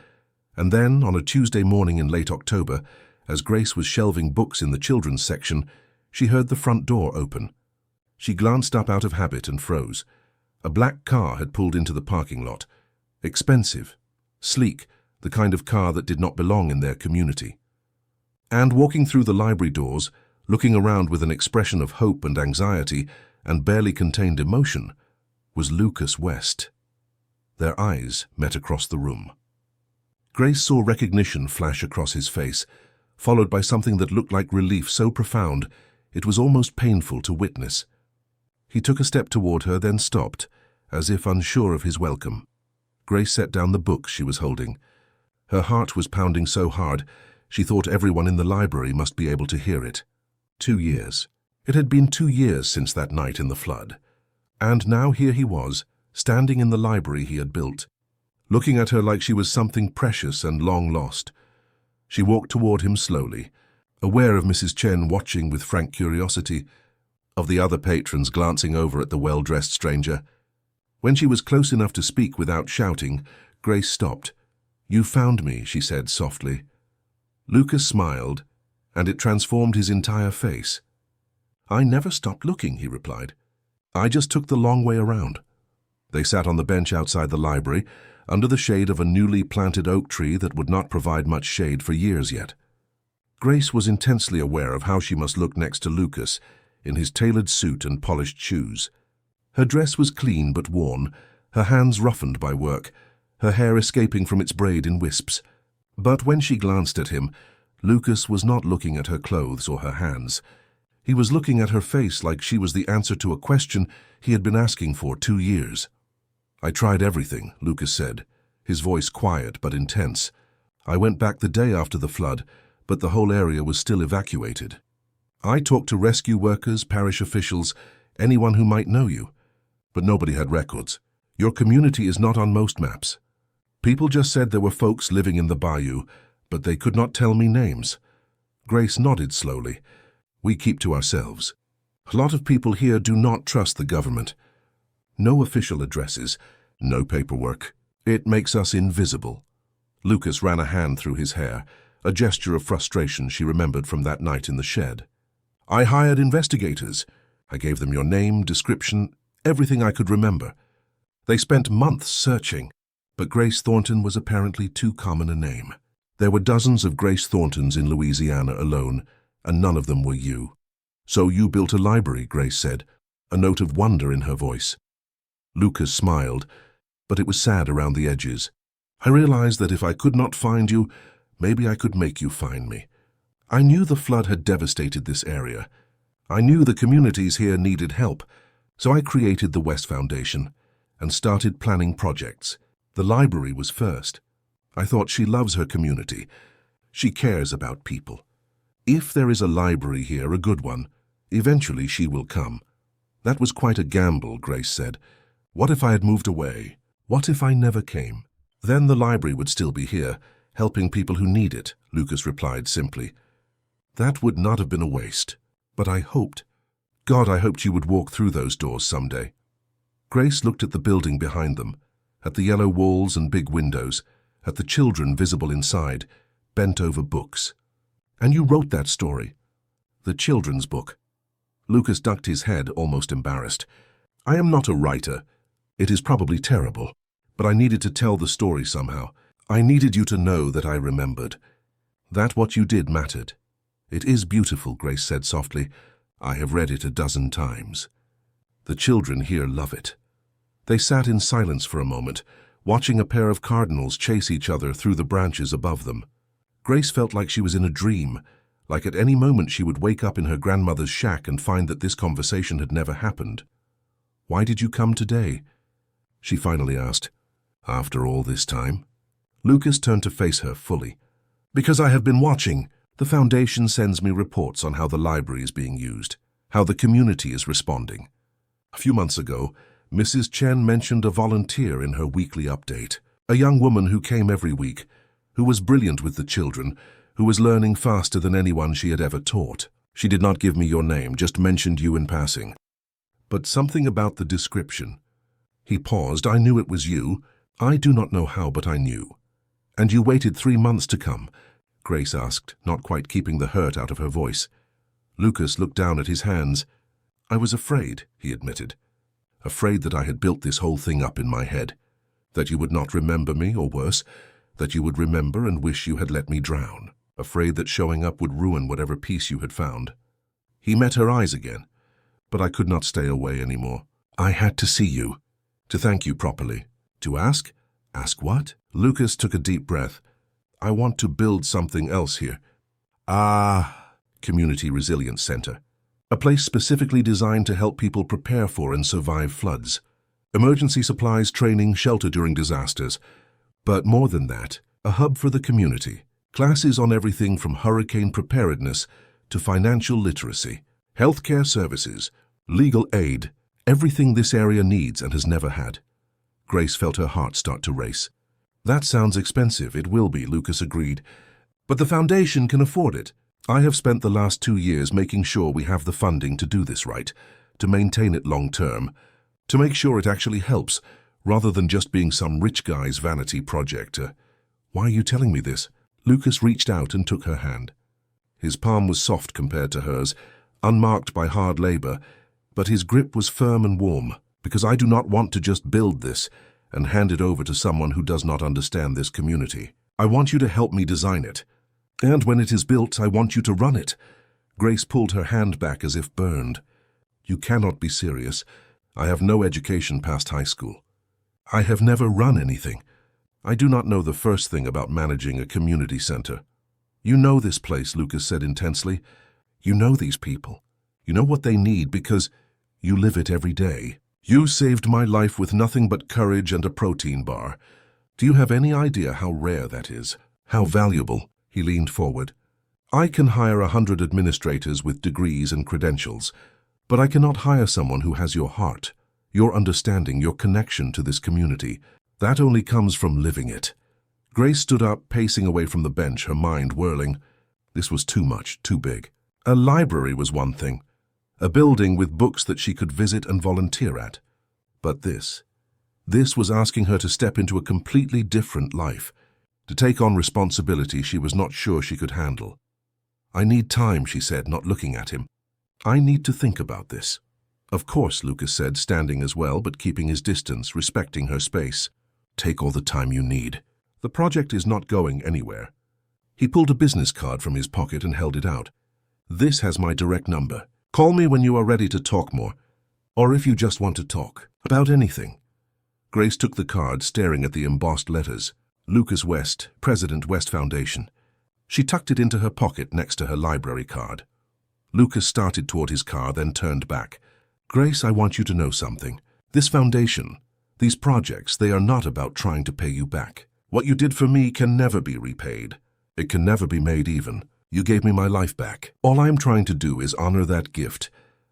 and then, on a Tuesday morning in late October, as Grace was shelving books in the children's section, she heard the front door open. She glanced up out of habit and froze. A black car had pulled into the parking lot. Expensive, sleek, the kind of car that did not belong in their community. And walking through the library doors, looking around with an expression of hope and anxiety and barely contained emotion, was Lucas West. Their eyes met across the room. Grace saw recognition flash across his face, followed by something that looked like relief so profound It was almost painful to witness. He took a step toward her, then stopped, as if unsure of his welcome. Grace set down the book she was holding. Her heart was pounding so hard, she thought everyone in the library must be able to hear it. 2 years. It had been 2 years since that night in the flood. And now here he was, standing in the library he had built, looking at her like she was something precious and long lost. She walked toward him slowly, aware of Mrs. Chen watching with frank curiosity, of the other patrons glancing over at the well-dressed stranger. When she was close enough to speak without shouting, Grace stopped. "You found me," she said softly. Lucas smiled, and it transformed his entire face. "I never stopped looking," he replied. "I just took the long way around." They sat on the bench outside the library, under the shade of a newly planted oak tree that would not provide much shade for years yet. Grace was intensely aware of how she must look next to Lucas, in his tailored suit and polished shoes. Her dress was clean but worn, her hands roughened by work, her hair escaping from its braid in wisps. But when she glanced at him, Lucas was not looking at her clothes or her hands. He was looking at her face like she was the answer to a question he had been asking for 2 years. "I tried everything," Lucas said, his voice quiet but intense. "I went back the day after the flood, but the whole area was still evacuated. I talked to rescue workers, parish officials, anyone who might know you. But nobody had records. Your community is not on most maps. People just said there were folks living in the bayou, but they could not tell me names." Grace nodded slowly. "We keep to ourselves. A lot of people here do not trust the government. No official addresses, no paperwork. It makes us invisible." Lucas ran a hand through his hair, a gesture of frustration she remembered from that night in the shed. "I hired investigators. I gave them your name, description, everything I could remember. They spent months searching, but Grace Thornton was apparently too common a name. There were dozens of Grace Thorntons in Louisiana alone, and none of them were you. So you built a library," Grace said, a note of wonder in her voice. Lucas smiled, but it was sad around the edges. "I realized that if I could not find you, maybe I could make you find me. I knew the flood had devastated this area. I knew the communities here needed help, so I created the West Foundation and started planning projects. The library was first. I thought she loves her community. She cares about people. If there is a library here, a good one, eventually she will come." "That was quite a gamble," Grace said. "What if I had moved away? What if I never came?" "Then the library would still be here, helping people who need it," Lucas replied simply. "That would not have been a waste. But I hoped, God, I hoped you would walk through those doors someday." Grace looked at the building behind them, at the yellow walls and big windows, at the children visible inside, bent over books. "And you wrote that story?" "The children's book." Lucas ducked his head, almost embarrassed. "I am not a writer. It is probably terrible, but I needed to tell the story somehow. I needed you to know that I remembered. That what you did mattered." "It is beautiful," Grace said softly. "I have read it a dozen times. The children here love it." They sat in silence for a moment, watching a pair of cardinals chase each other through the branches above them. Grace felt like she was in a dream, like at any moment she would wake up in her grandmother's shack and find that this conversation had never happened. "Why did you come today?" she finally asked. "After all this time?" Lucas turned to face her fully. "Because I have been watching. The foundation sends me reports on how the library is being used, how the community is responding. A few months ago, Mrs. Chen mentioned a volunteer in her weekly update, a young woman who came every week, who was brilliant with the children, who was learning faster than anyone she had ever taught. She did not give me your name, just mentioned you in passing. But something about the description." He paused. "I knew it was you. I do not know how, but I knew." "And you waited 3 months to come?" Grace asked, not quite keeping the hurt out of her voice. Lucas looked down at his hands. "I was afraid," he admitted. "Afraid that I had built this whole thing up in my head. That you would not remember me, or worse, that you would remember and wish you had let me drown. Afraid that showing up would ruin whatever peace you had found." He met her eyes again. "But I could not stay away anymore. I had to see you, to thank you properly. To ask?" "Ask what?" Lucas took a deep breath. "I want to build something else here." "Ah, Community Resilience Center." A place specifically designed to help people prepare for and survive floods. Emergency supplies, training, shelter during disasters. But more than that, a hub for the community. Classes on everything from hurricane preparedness to financial literacy, healthcare services, legal aid, everything this area needs and has never had. Grace felt her heart start to race. That sounds expensive. It will be, Lucas agreed. But the foundation can afford it. I have spent the last 2 years making sure we have the funding to do this right, to maintain it long term, to make sure it actually helps, rather than just being some rich guy's vanity project. Why are you telling me this? Lucas reached out and took her hand. His palm was soft compared to hers, unmarked by hard labor, but his grip was firm and warm, because I do not want to just build this and hand it over to someone who does not understand this community. I want you to help me design it. And when it is built, I want you to run it. Grace pulled her hand back as if burned. You cannot be serious. I have no education past high school. I have never run anything. I do not know the first thing about managing a community center. You know this place, Lucas said intensely. You know these people. You know what they need because you live it every day. You saved my life with nothing but courage and a protein bar. Do you have any idea how rare that is? How valuable? He leaned forward. I can hire 100 administrators with degrees and credentials, but I cannot hire someone who has your heart, your understanding, your connection to this community. That only comes from living it. Grace stood up, pacing away from the bench, her mind whirling. This was too much, too big. A library was one thing, a building with books that she could visit and volunteer at. But this was asking her to step into a completely different life, to take on responsibility she was not sure she could handle. I need time, she said, not looking at him. I need to think about this. Of course, Lucas said, standing as well, but keeping his distance, respecting her space. Take all the time you need. The project is not going anywhere. He pulled a business card from his pocket and held it out. This has my direct number. Call me when you are ready to talk more, or if you just want to talk about anything. Grace took the card, staring at the embossed letters. Lucas West, President West Foundation. She tucked it into her pocket next to her library card. Lucas started toward his car, then turned back. Grace, I want you to know something. This foundation, these projects, they are not about trying to pay you back. What you did for me can never be repaid. It can never be made even. You gave me my life back. All I'm trying to do is honor that gift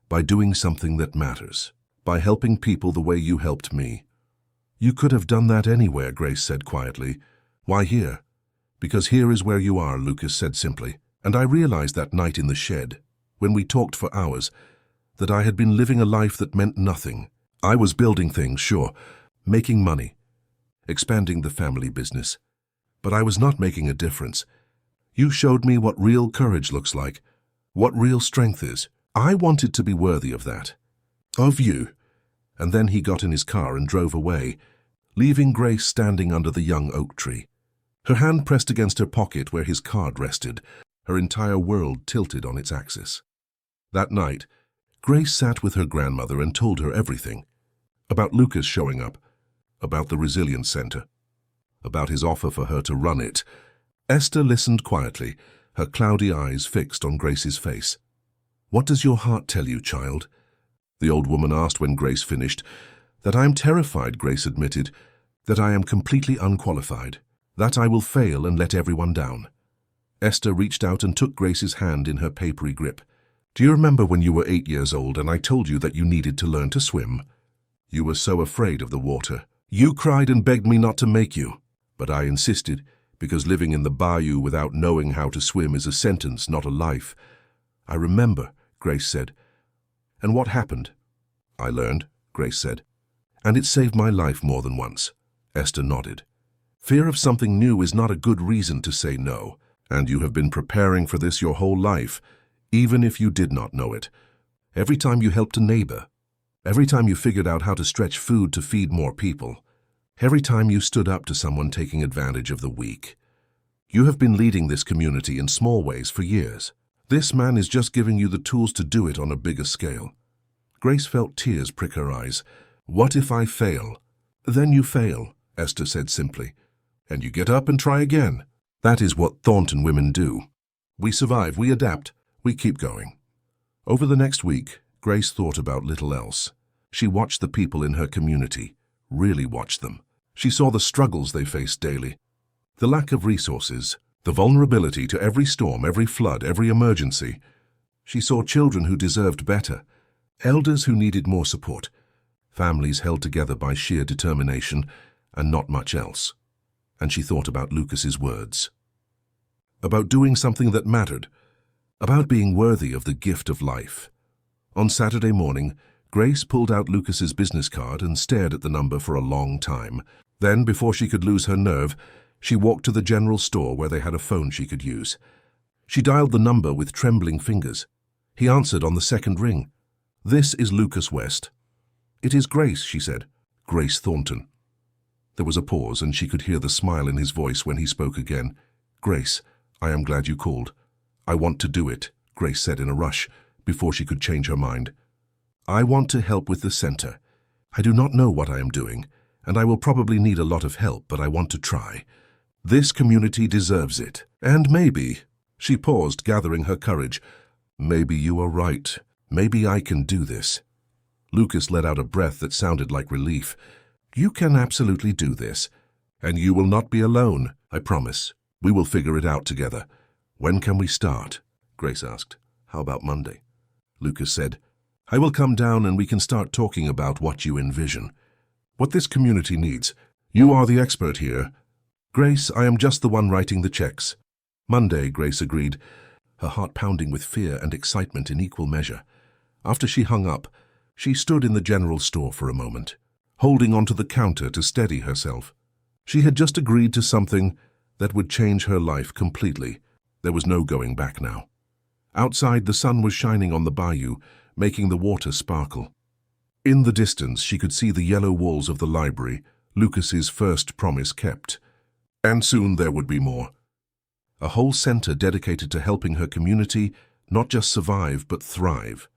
by doing something that matters, by helping people the way you helped me. You could have done that anywhere, Grace said quietly. Why here? Because here is where you are, Lucas said simply. And I realized that night in the shed, when we talked for hours, that I had been living a life that meant nothing. I was building things, sure, making money, expanding the family business. But I was not making a difference. You showed me what real courage looks like, what real strength is. I wanted to be worthy of that. Of you. And then he got in his car and drove away, leaving Grace standing under the young oak tree. Her hand pressed against her pocket where his card rested, her entire world tilted on its axis. That night, Grace sat with her grandmother and told her everything. About Lucas showing up, about the Resilience Center, about his offer for her to run it. Esther listened quietly, her cloudy eyes fixed on Grace's face. What does your heart tell you, child? The old woman asked when Grace finished. That I am terrified, Grace admitted, that I am completely unqualified, that I will fail and let everyone down. Esther reached out and took Grace's hand in her papery grip. Do you remember when you were 8 years old and I told you that you needed to learn to swim? You were so afraid of the water. You cried and begged me not to make you, but I insisted, because living in the bayou without knowing how to swim is a sentence, not a life. I remember, Grace said. And what happened? I learned, Grace said. And it saved my life more than once. Esther nodded. Fear of something new is not a good reason to say no, and you have been preparing for this your whole life, even if you did not know it. Every time you helped a neighbor, every time you figured out how to stretch food to feed more people, every time you stood up to someone taking advantage of the weak. You have been leading this community in small ways for years. This man is just giving you the tools to do it on a bigger scale. Grace felt tears prick her eyes. What if I fail? Then you fail, Esther said simply. And you get up and try again. That is what Thornton women do. We survive, we adapt, we keep going. Over the next week, Grace thought about little else. She watched the people in her community, really watched them. She saw the struggles they faced daily, the lack of resources, the vulnerability to every storm, every flood, every emergency. She saw children who deserved better, elders who needed more support, families held together by sheer determination and not much else. And she thought about Lucas's words. About doing something that mattered, about being worthy of the gift of life. On Saturday morning, Grace pulled out Lucas's business card and stared at the number for a long time. Then, before she could lose her nerve, she walked to the general store where they had a phone she could use. She dialed the number with trembling fingers. He answered on the second ring. "This is Lucas West." "It is Grace," she said. "Grace Thornton." There was a pause, and she could hear the smile in his voice when he spoke again. "Grace, I am glad you called. I want to do it," Grace said in a rush, before she could change her mind. "I want to help with the center. I do not know what I am doing, and I will probably need a lot of help, but I want to try. This community deserves it. And maybe," she paused, gathering her courage, "maybe you are right. Maybe I can do this." Lucas let out a breath that sounded like relief. "You can absolutely do this. And you will not be alone, I promise. We will figure it out together." "When can we start?" Grace asked. "How about Monday?" Lucas said. "I will come down and we can start talking about what you envision. What this community needs. You are the expert here. Grace, I am just the one writing the checks." "Monday," Grace agreed, her heart pounding with fear and excitement in equal measure. After she hung up, she stood in the general store for a moment, holding onto the counter to steady herself. She had just agreed to something that would change her life completely. There was no going back now. Outside, the sun was shining on the bayou, making the water sparkle. In the distance, she could see the yellow walls of the library, Lucas's first promise kept. And soon there would be more. A whole center dedicated to helping her community not just survive, but thrive.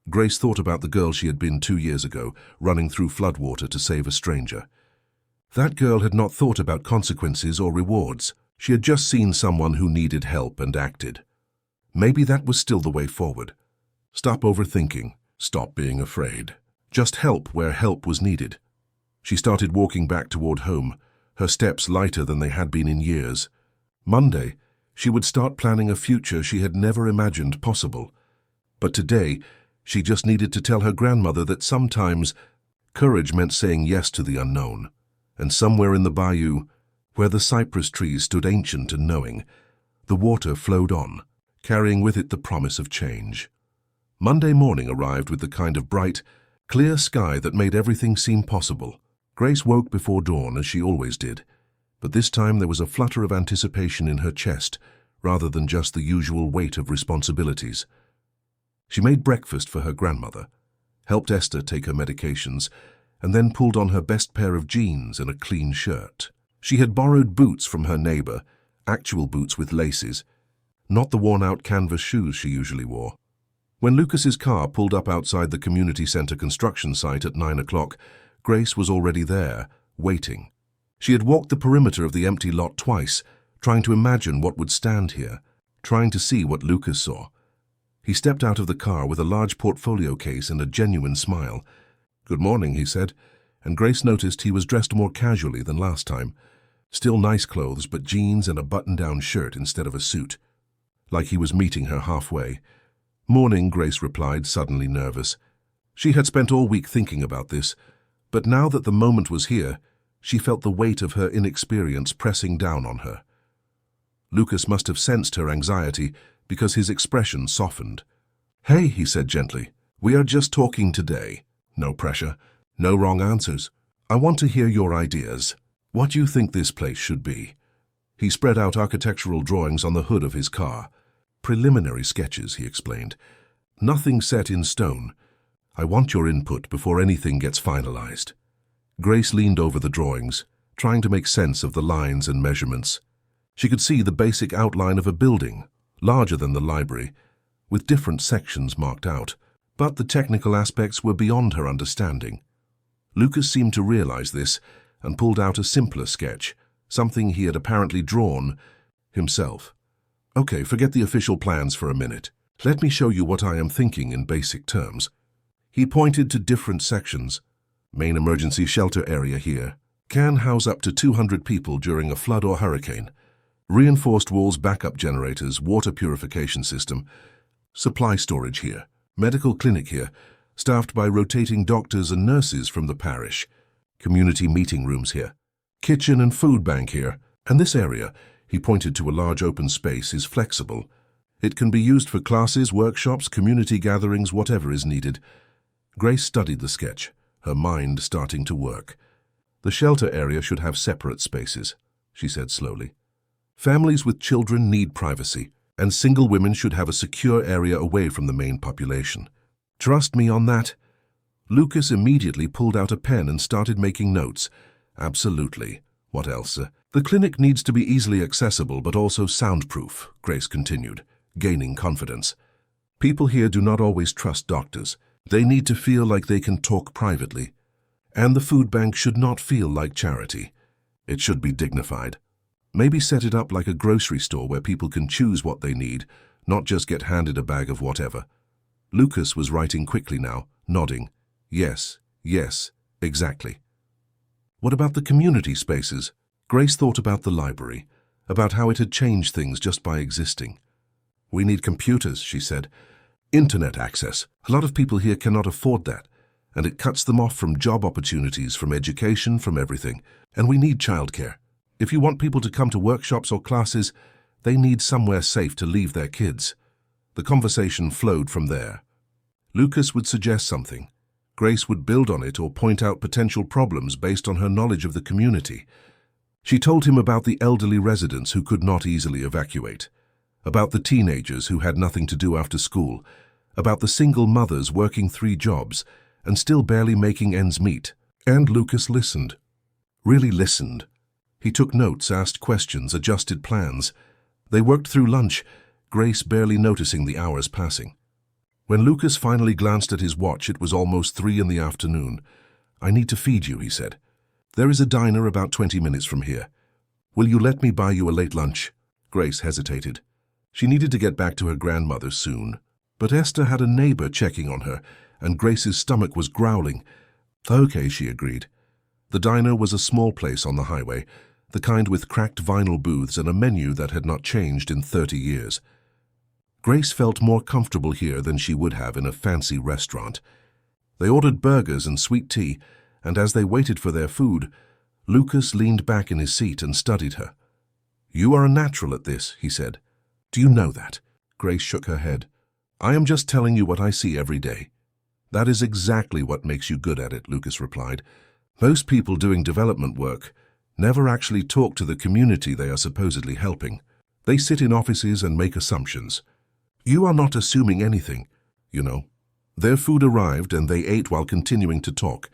Grace thought about the girl she had been 2 years ago, running through floodwater to save a stranger. That girl had not thought about consequences or rewards. She had just seen someone who needed help and acted. Maybe that was still the way forward. Stop overthinking. Stop being afraid. Just help where help was needed. She started walking back toward home, her steps lighter than they had been in years. Monday, she would start planning a future she had never imagined possible. But today, she just needed to tell her grandmother that sometimes courage meant saying yes to the unknown. And somewhere in the bayou, where the cypress trees stood ancient and knowing, the water flowed on, carrying with it the promise of change. Monday morning arrived with the kind of bright, clear sky that made everything seem possible. Grace woke before dawn, as she always did, but this time there was a flutter of anticipation in her chest, rather than just the usual weight of responsibilities. She made breakfast for her grandmother, helped Esther take her medications, and then pulled on her best pair of jeans and a clean shirt. She had borrowed boots from her neighbor, actual boots with laces, not the worn-out canvas shoes she usually wore. When Lucas's car pulled up outside the community center construction site at 9 o'clock, Grace was already there, waiting. She had walked the perimeter of the empty lot twice, trying to imagine what would stand here, trying to see what Lucas saw. He stepped out of the car with a large portfolio case and a genuine smile. "Good morning," he said, and Grace noticed he was dressed more casually than last time. Still nice clothes, but jeans and a button-down shirt instead of a suit. Like he was meeting her halfway. "Morning," Grace replied, suddenly nervous. She had spent all week thinking about this, but now that the moment was here, she felt the weight of her inexperience pressing down on her. Lucas must have sensed her anxiety because his expression softened. "Hey," he said gently, "we are just talking today. No pressure, no wrong answers. I want to hear your ideas. What do you think this place should be?" He spread out architectural drawings on the hood of his car. "Preliminary sketches," he explained. "Nothing set in stone. I want your input before anything gets finalized." Grace leaned over the drawings, trying to make sense of the lines and measurements. She could see the basic outline of a building, larger than the library, with different sections marked out, but the technical aspects were beyond her understanding. Lucas seemed to realize this and pulled out a simpler sketch, something he had apparently drawn himself. "Okay, forget the official plans for a minute. Let me show you what I am thinking in basic terms. He pointed to different sections. Main emergency shelter area here. Can house up to 200 people during a flood or hurricane. Reinforced walls, backup generators, water purification system. Supply storage here. Medical clinic here, staffed by rotating doctors and nurses from the parish. Community meeting rooms here. Kitchen and food bank here. And this area, he pointed to a large open space, is flexible. It can be used for classes, workshops, community gatherings, whatever is needed. Grace studied the sketch, her mind starting to work. The shelter area should have separate spaces, she said slowly. Families with children need privacy, and single women should have a secure area away from the main population. Trust me on that. Lucas immediately pulled out a pen and started making notes. Absolutely. What else? The clinic needs to be easily accessible but also soundproof, Grace continued, gaining confidence. People here do not always trust doctors. They need to feel like they can talk privately. And the food bank should not feel like charity. It should be dignified. Maybe set it up like a grocery store where people can choose what they need, not just get handed a bag of whatever. Lucas was writing quickly now, nodding. Yes, exactly. What about the community spaces? Grace thought about the library, about how it had changed things just by existing. We need computers, she said. Internet access. A lot of people here cannot afford that, and it cuts them off from job opportunities, from education, from everything. And we need childcare. If you want people to come to workshops or classes, they need somewhere safe to leave their kids. The conversation flowed from there. Lucas would suggest something. Grace would build on it or point out potential problems based on her knowledge of the community. She told him about the elderly residents who could not easily evacuate, about the teenagers who had nothing to do after school, about the single mothers working 3 jobs and still barely making ends meet. And Lucas listened. Really listened. He took notes, asked questions, adjusted plans. They worked through lunch, Grace barely noticing the hours passing. When Lucas finally glanced at his watch, it was almost 3 in the afternoon. I need to feed you, he said. There is a diner about 20 minutes from here. Will you let me buy you a late lunch? Grace hesitated. She needed to get back to her grandmother soon. But Esther had a neighbor checking on her, and Grace's stomach was growling. Okay, she agreed. The diner was a small place on the highway, the kind with cracked vinyl booths and a menu that had not changed in 30 years. Grace felt more comfortable here than she would have in a fancy restaurant. They ordered burgers and sweet tea, and as they waited for their food, Lucas leaned back in his seat and studied her. You are a natural at this, he said. Do you know that? Grace shook her head. I am just telling you what I see every day. That is exactly what makes you good at it, Lucas replied. Most people doing development work never actually talk to the community they are supposedly helping. They sit in offices and make assumptions. You are not assuming anything, you know. Their food arrived and they ate while continuing to talk.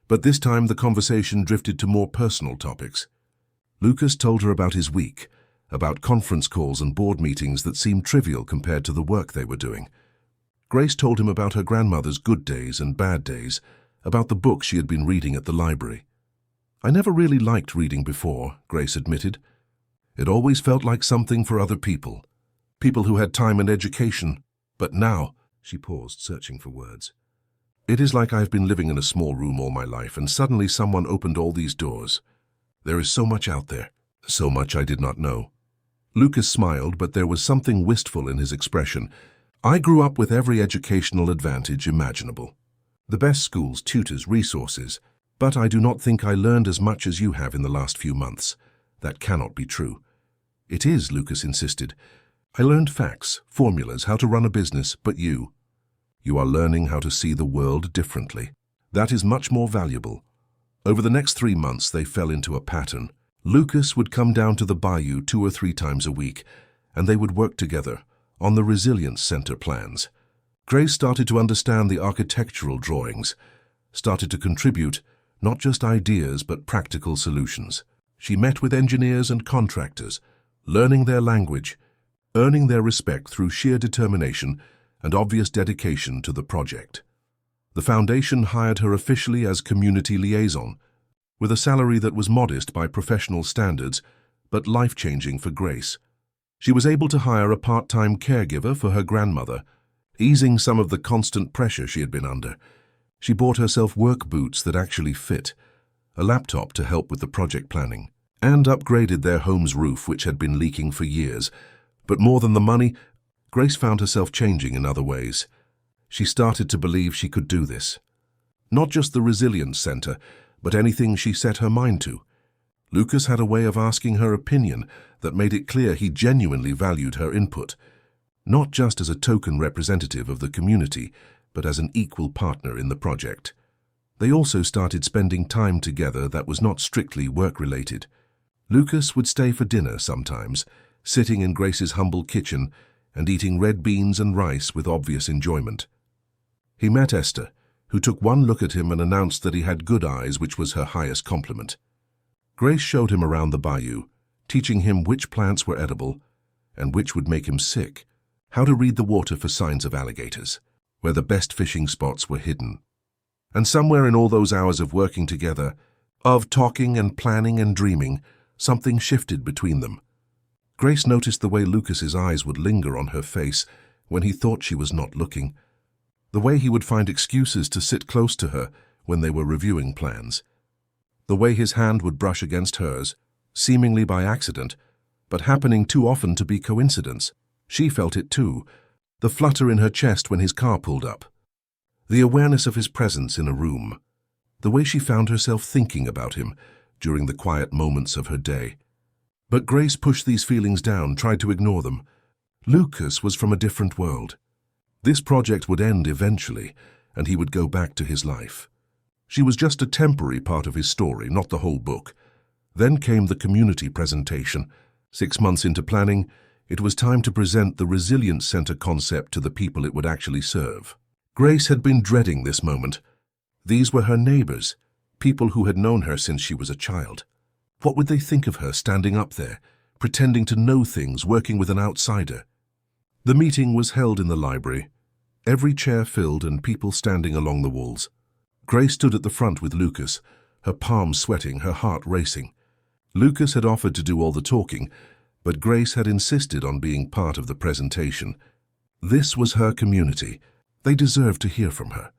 But this time the conversation drifted to more personal topics. Lucas told her about his week, about conference calls and board meetings that seemed trivial compared to the work they were doing. Grace told him about her grandmother's good days and bad days, about the books she had been reading at the library. I never really liked reading before, Grace admitted. It always felt like something for other people, people who had time and education. But now, she paused, searching for words. It is like I've been living in a small room all my life, and suddenly someone opened all these doors. There is so much out there, so much I did not know. Lucas smiled, but there was something wistful in his expression. I grew up with every educational advantage imaginable. The best schools, tutors, resources. But I do not think I learned as much as you have in the last few months. That cannot be true. It is, Lucas insisted. I learned facts, formulas, how to run a business, but you are learning how to see the world differently. That is much more valuable. Over the next 3 months, they fell into a pattern. Lucas would come down to the bayou 2 or 3 times a week, and they would work together on the Resilience Center plans. Grace started to understand the architectural drawings, started to contribute not just ideas but practical solutions. She met with engineers and contractors, learning their language, earning their respect through sheer determination and obvious dedication to the project. The foundation hired her officially as community liaison, with a salary that was modest by professional standards, but life-changing for Grace. She was able to hire a part-time caregiver for her grandmother, easing some of the constant pressure she had been under. She bought herself work boots that actually fit, a laptop to help with the project planning, and upgraded their home's roof, which had been leaking for years. But more than the money, Grace found herself changing in other ways. She started to believe she could do this. Not just the Resilience Center, but anything she set her mind to. Lucas had a way of asking her opinion that made it clear he genuinely valued her input, not just as a token representative of the community, but as an equal partner in the project. They also started spending time together that was not strictly work-related. Lucas would stay for dinner sometimes, sitting in Grace's humble kitchen and eating red beans and rice with obvious enjoyment. He met Esther, who took one look at him and announced that he had good eyes, which was her highest compliment. Grace showed him around the bayou, teaching him which plants were edible and which would make him sick, how to read the water for signs of alligators, where the best fishing spots were hidden. And somewhere in all those hours of working together, of talking and planning and dreaming, something shifted between them. Grace noticed the way Lucas's eyes would linger on her face when he thought she was not looking, the way he would find excuses to sit close to her when they were reviewing plans, the way his hand would brush against hers, seemingly by accident, but happening too often to be coincidence. She felt it too, the flutter in her chest when his car pulled up, the awareness of his presence in a room, the way she found herself thinking about him during the quiet moments of her day. But Grace pushed these feelings down, tried to ignore them. Lucas was from a different world. This project would end eventually, and he would go back to his life. She was just a temporary part of his story, not the whole book. Then came the community presentation. 6 months into planning, it was time to present the Resilience Center concept to the people it would actually serve. Grace had been dreading this moment. These were her neighbors, people who had known her since she was a child. What would they think of her standing up there, pretending to know things, working with an outsider? The meeting was held in the library, every chair filled and people standing along the walls. Grace stood at the front with Lucas, her palms sweating, her heart racing. Lucas had offered to do all the talking, but Grace had insisted on being part of the presentation. This was her community. They deserved to hear from her.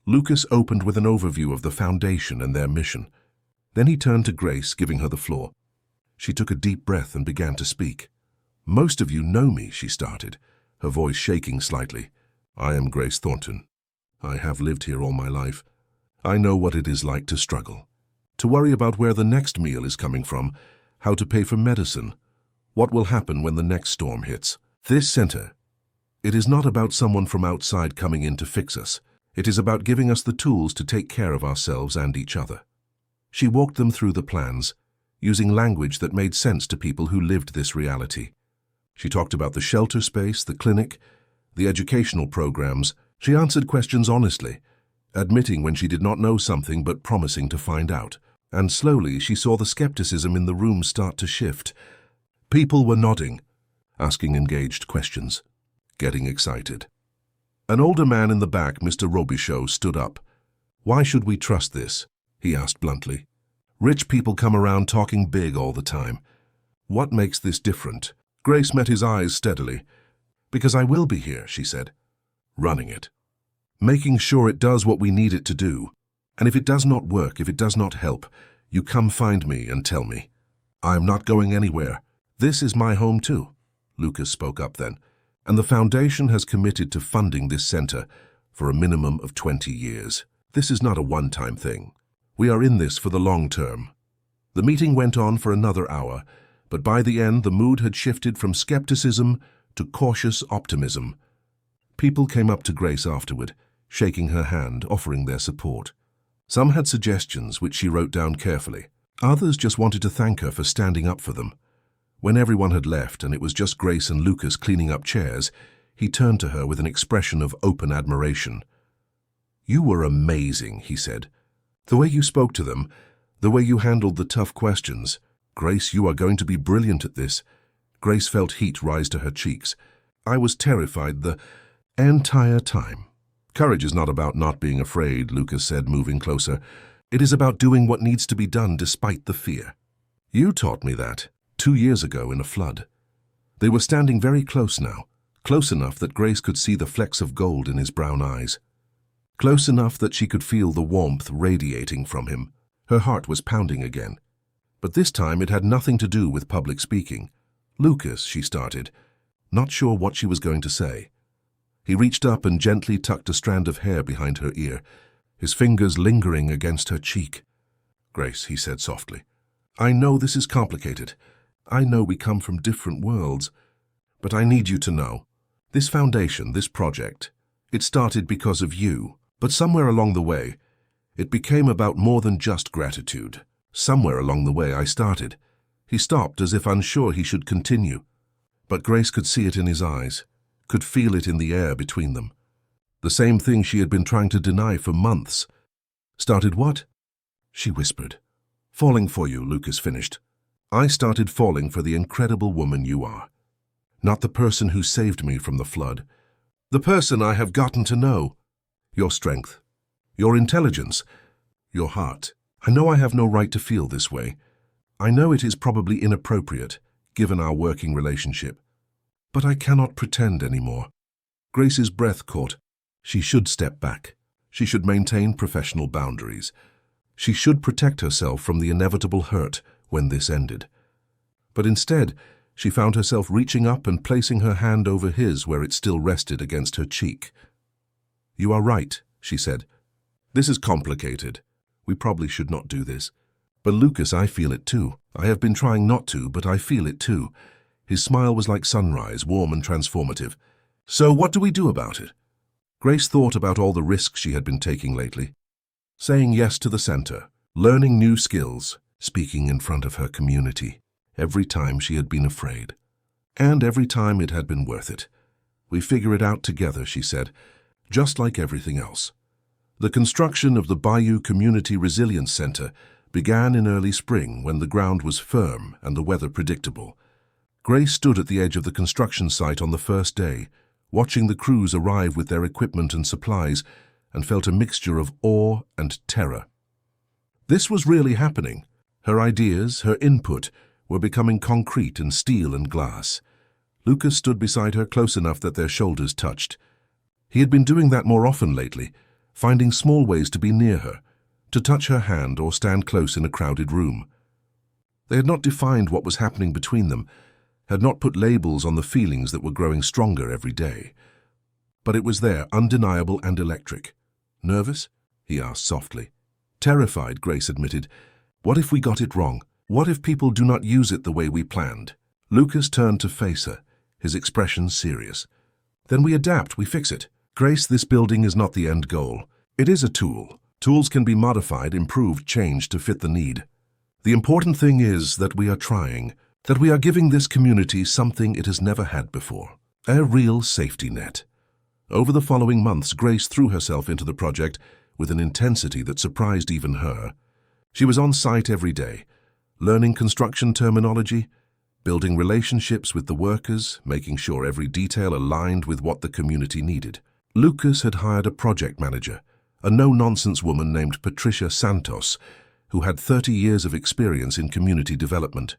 Lucas opened with an overview of the foundation and their mission. Then he turned to Grace, giving her the floor. She took a deep breath and began to speak. "Most of you know me," she started, her voice shaking slightly. "I am Grace Thornton. I have lived here all my life. I know what it is like to struggle, to worry about where the next meal is coming from, how to pay for medicine, what will happen when the next storm hits. This center, it is not about someone from outside coming in to fix us. It is about giving us the tools to take care of ourselves and each other." She walked them through the plans, using language that made sense to people who lived this reality. She talked about the shelter space, the clinic, the educational programs. She answered questions honestly, admitting when she did not know something but promising to find out. And slowly she saw the skepticism in the room start to shift. People were nodding, asking engaged questions, getting excited. An older man in the back, Mr. Robichaud, stood up. "Why should we trust this?" he asked bluntly. "Rich people come around talking big all the time. What makes this different?" Grace met his eyes steadily. "Because I will be here," she said, "running it, making sure it does what we need it to do. And if it does not work, if it does not help, you come find me and tell me. I am not going anywhere. This is my home too." Lucas spoke up then. "And the foundation has committed to funding this center for a minimum of 20 years. This is not a one-time thing. We are in this for the long term." The meeting went on for another hour, but by the end the mood had shifted from skepticism to cautious optimism. People came up to Grace afterward, shaking her hand, offering their support. Some had suggestions which she wrote down carefully. Others just wanted to thank her for standing up for them. When everyone had left and it was just Grace and Lucas cleaning up chairs, he turned to her with an expression of open admiration. "You were amazing," he said. "The way you spoke to them, the way you handled the tough questions. Grace, you are going to be brilliant at this." Grace felt heat rise to her cheeks. "I was terrified the entire time." "Courage is not about not being afraid," Lucas said, moving closer. "It is about doing what needs to be done despite the fear. You taught me that 2 years ago in a flood. They were standing very close now, close enough that Grace could see the flecks of gold in his brown eyes. Close enough that she could feel the warmth radiating from him. Her heart was pounding again. But this time it had nothing to do with public speaking. "Lucas," she started, not sure what she was going to say. He reached up and gently tucked a strand of hair behind her ear, his fingers lingering against her cheek. "Grace," he said softly, "I know this is complicated. I know we come from different worlds. But I need you to know. This foundation, this project, it started because of you. But somewhere along the way, it became about more than just gratitude. Somewhere along the way I started." He stopped as if unsure he should continue. But Grace could see it in his eyes, could feel it in the air between them. The same thing she had been trying to deny for months. "Started what?" she whispered. "Falling for you," Lucas finished. "I started falling for the incredible woman you are. Not the person who saved me from the flood. The person I have gotten to know. Your strength, your intelligence, your heart. I know I have no right to feel this way. I know it is probably inappropriate, given our working relationship. But I cannot pretend anymore." Grace's breath caught. She should step back. She should maintain professional boundaries. She should protect herself from the inevitable hurt when this ended. But instead, she found herself reaching up and placing her hand over his where it still rested against her cheek. "You are right," she said. "This is complicated. We probably should not do this. But Lucas, I feel it too. I have been trying not to, but I feel it too." His smile was like sunrise, warm and transformative. "So what do we do about it?" Grace thought about all the risks she had been taking lately. Saying yes to the center, learning new skills, speaking in front of her community. Every time she had been afraid. And every time it had been worth it. "We figure it out together," she said, "just like everything else." The construction of the Bayou Community Resilience Center began in early spring when the ground was firm and the weather predictable. Grace stood at the edge of the construction site on the first day, watching the crews arrive with their equipment and supplies, and felt a mixture of awe and terror. This was really happening. Her ideas, her input, were becoming concrete in steel and glass. Lucas stood beside her close enough that their shoulders touched. He had been doing that more often lately, finding small ways to be near her, to touch her hand or stand close in a crowded room. They had not defined what was happening between them, had not put labels on the feelings that were growing stronger every day. But it was there, undeniable and electric. "Nervous?" he asked softly. "Terrified," Grace admitted. "What if we got it wrong? What if people do not use it the way we planned?" Lucas turned to face her, his expression serious. "Then we adapt, we fix it. Grace, this building is not the end goal. It is a tool. Tools can be modified, improved, changed to fit the need. The important thing is that we are trying, that we are giving this community something it has never had before. A real safety net." Over the following months, Grace threw herself into the project with an intensity that surprised even her. She was on site every day, learning construction terminology, building relationships with the workers, making sure every detail aligned with what the community needed. Lucas had hired a project manager, a no-nonsense woman named Patricia Santos, who had 30 years of experience in community development.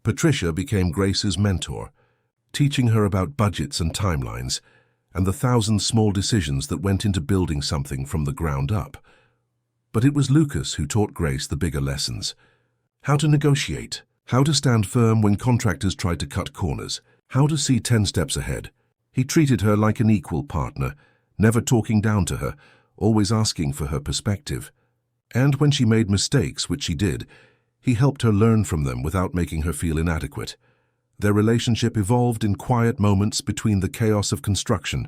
Patricia became Grace's mentor, teaching her about budgets and timelines, and the 1,000 small decisions that went into building something from the ground up. But it was Lucas who taught Grace the bigger lessons. How to negotiate, how to stand firm when contractors tried to cut corners, how to see 10 steps ahead. He treated her like an equal partner, never talking down to her, always asking for her perspective. And when she made mistakes, which she did, he helped her learn from them without making her feel inadequate. Their relationship evolved in quiet moments between the chaos of construction,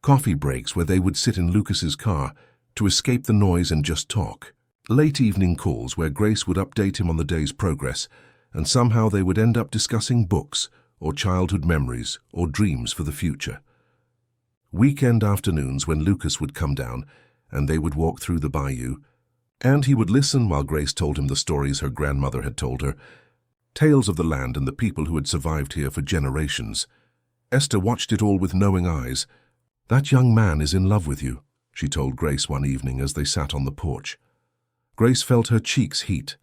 coffee breaks where they would sit in Lucas's car to escape the noise and just talk, late evening calls where Grace would update him on the day's progress, and somehow they would end up discussing books or childhood memories or dreams for the future. Weekend afternoons when Lucas would come down and they would walk through the bayou, and he would listen while Grace told him the stories her grandmother had told her, tales of the land and the people who had survived here for generations. Esther watched it all with knowing eyes. "That young man is in love with you," she told Grace one evening as they sat on the porch. Grace felt her cheeks heat.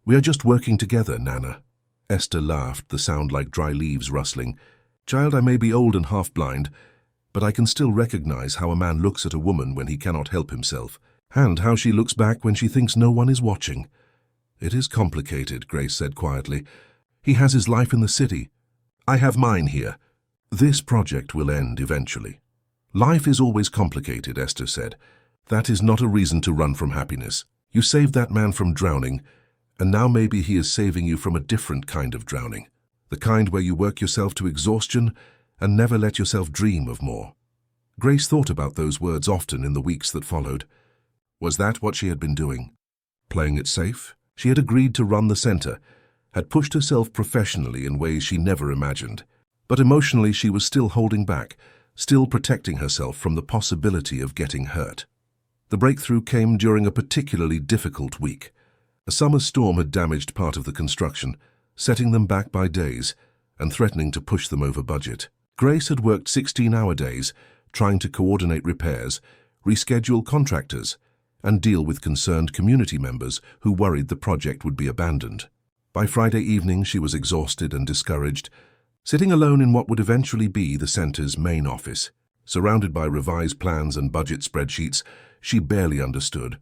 "We are just working together, Nana." Esther laughed, the sound like dry leaves rustling. Child, I may be old and half-blind, but I can still recognize how a man looks at a woman when he cannot help himself, and how she looks back when she thinks no one is watching. It is complicated, Grace said quietly. He has his life in the city. I have mine here. This project will end eventually. Life is always complicated, Esther said. That is not a reason to run from happiness. You saved that man from drowning, and now maybe he is saving you from a different kind of drowning. The kind where you work yourself to exhaustion and never let yourself dream of more. Grace thought about those words often in the weeks that followed. Was that what she had been doing? Playing it safe? She had agreed to run the center, had pushed herself professionally in ways she never imagined. But emotionally she was still holding back, still protecting herself from the possibility of getting hurt. The breakthrough came during a particularly difficult week. A summer storm had damaged part of the construction, setting them back by days and threatening to push them over budget. Grace had worked 16-hour days, trying to coordinate repairs, reschedule contractors, and deal with concerned community members who worried the project would be abandoned. By Friday evening, she was exhausted and discouraged, sitting alone in what would eventually be the center's main office. Surrounded by revised plans and budget spreadsheets, she barely understood.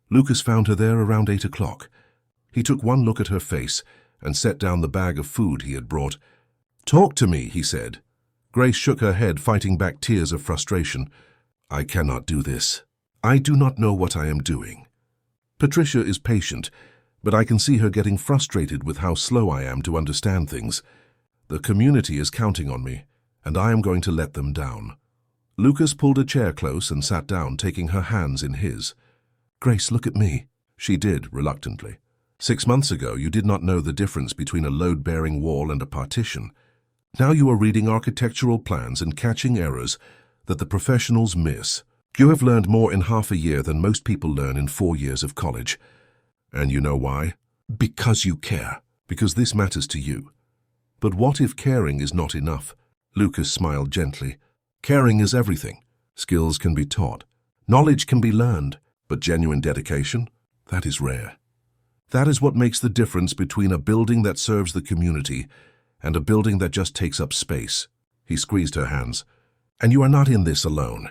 Lucas found her there around 8 o'clock. He took one look at her face and set down the bag of food he had brought. "Talk to me," he said. Grace shook her head, fighting back tears of frustration. "I cannot do this. I do not know what I am doing." Patricia is patient, but I can see her getting frustrated with how slow I am to understand things. The community is counting on me, and I am going to let them down. Lucas pulled a chair close and sat down, taking her hands in his. "Grace, look at me." She did, reluctantly. 6 months ago, you did not know the difference between a load-bearing wall and a partition. Now you are reading architectural plans and catching errors that the professionals miss. You have learned more in half a year than most people learn in 4 years of college. And you know why? Because you care. Because this matters to you. But what if caring is not enough? Lucas smiled gently. Caring is everything. Skills can be taught. Knowledge can be learned. But genuine dedication? That is rare. That is what makes the difference between a building that serves the community and a building that just takes up space. He squeezed her hands. And you are not in this alone.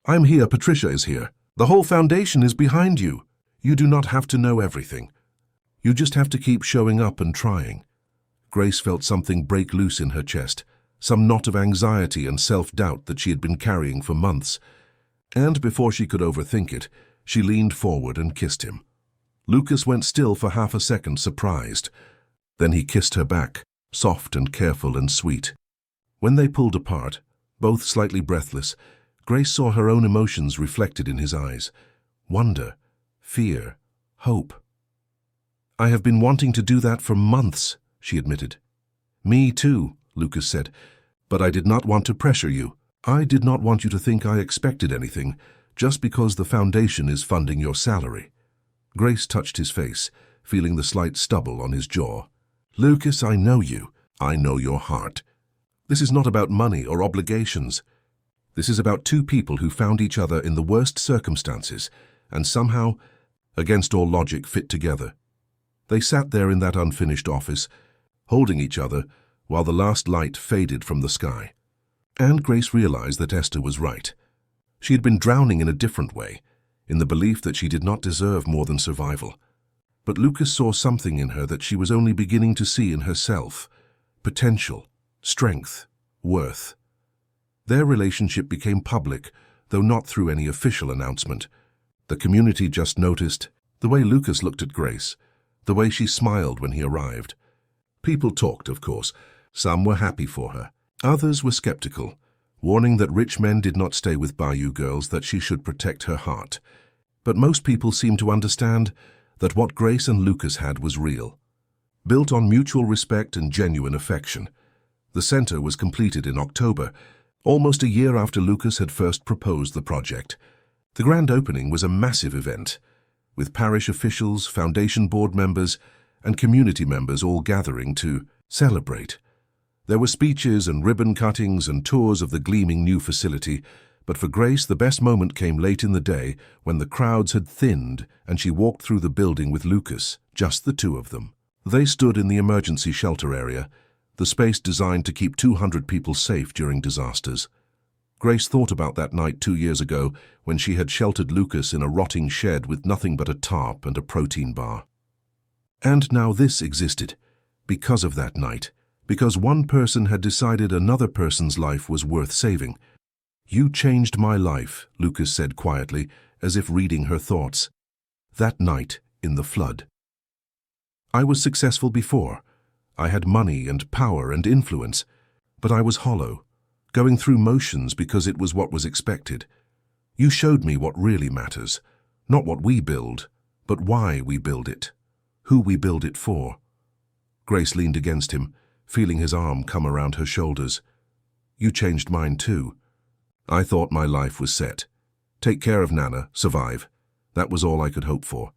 I'm here, Patricia is here. The whole foundation is behind you. You do not have to know everything. You just have to keep showing up and trying. Grace felt something break loose in her chest, some knot of anxiety and self-doubt that she had been carrying for months. And before she could overthink it, she leaned forward and kissed him. Lucas went still for half a second, surprised. Then he kissed her back, soft and careful and sweet. When they pulled apart, both slightly breathless, Grace saw her own emotions reflected in his eyes. Wonder, fear, hope. "I have been wanting to do that for months," she admitted. "Me too," Lucas said, "but I did not want to pressure you. I did not want you to think I expected anything, just because the foundation is funding your salary." Grace touched his face, feeling the slight stubble on his jaw. "Lucas, I know you. I know your heart. This is not about money or obligations. This is about two people who found each other in the worst circumstances and somehow, against all logic, fit together." They sat there in that unfinished office, holding each other while the last light faded from the sky. And Grace realized that Esther was right. She had been drowning in a different way, in the belief that she did not deserve more than survival. But Lucas saw something in her that she was only beginning to see in herself: potential, strength, worth. Their relationship became public, though not through any official announcement. The community just noticed the way Lucas looked at Grace, the way she smiled when he arrived. People talked, of course. Some were happy for her. Others were skeptical, warning that rich men did not stay with Bayou girls, that she should protect her heart. But most people seemed to understand that what Grace and Lucas had was real, built on mutual respect and genuine affection. The center was completed in October, almost a year after Lucas had first proposed the project. The grand opening was a massive event, with parish officials, foundation board members, and community members all gathering to celebrate. There were speeches and ribbon cuttings and tours of the gleaming new facility, but for Grace the best moment came late in the day when the crowds had thinned and she walked through the building with Lucas, just the two of them. They stood in the emergency shelter area, the space designed to keep 200 people safe during disasters. Grace thought about that night 2 years ago when she had sheltered Lucas in a rotting shed with nothing but a tarp and a protein bar. And now this existed, because of that night, because one person had decided another person's life was worth saving. "You changed my life," Lucas said quietly, as if reading her thoughts. "That night in the flood. I was successful before. I had money and power and influence, but I was hollow, going through motions because it was what was expected. You showed me what really matters, not what we build, but why we build it, who we build it for." Grace leaned against him, feeling his arm come around her shoulders. "You changed mine too. I thought my life was set. Take care of Nana, survive. That was all I could hope for.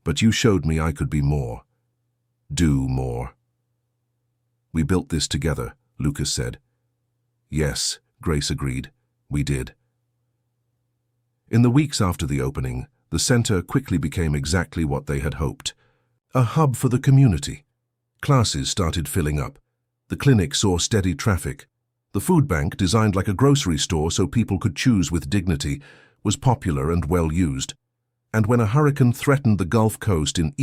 But you showed me I could be more. Do more." "We built this together," Lucas said. "Yes," Grace agreed. "We did." In the weeks after the opening, the center quickly became exactly what they had hoped. A hub for the community. Classes started filling up. The clinic saw steady traffic. The food bank, designed like a grocery store so people could choose with dignity, was popular and well used. And when a hurricane threatened the Gulf Coast in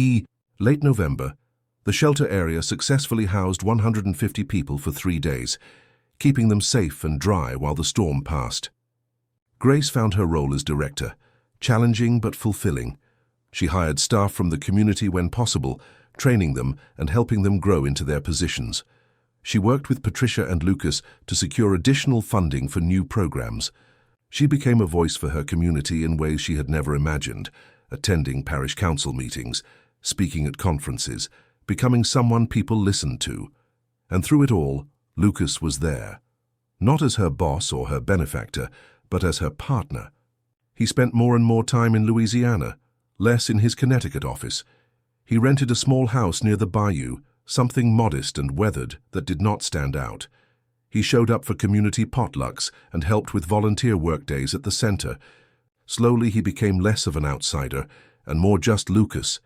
late November, the shelter area successfully housed 150 people for 3 days, keeping them safe and dry while the storm passed. Grace found her role as director, challenging but fulfilling. She hired staff from the community when possible, training them and helping them grow into their positions. She worked with Patricia and Lucas to secure additional funding for new programs. She became a voice for her community in ways she had never imagined, attending parish council meetings, speaking at conferences, becoming someone people listened to. And through it all, Lucas was there, not as her boss or her benefactor, but as her partner. He spent more and more time in Louisiana, less in his Connecticut office. He rented a small house near the bayou, something modest and weathered that did not stand out. He showed up for community potlucks and helped with volunteer workdays at the center. Slowly he became less of an outsider and more just Lucas,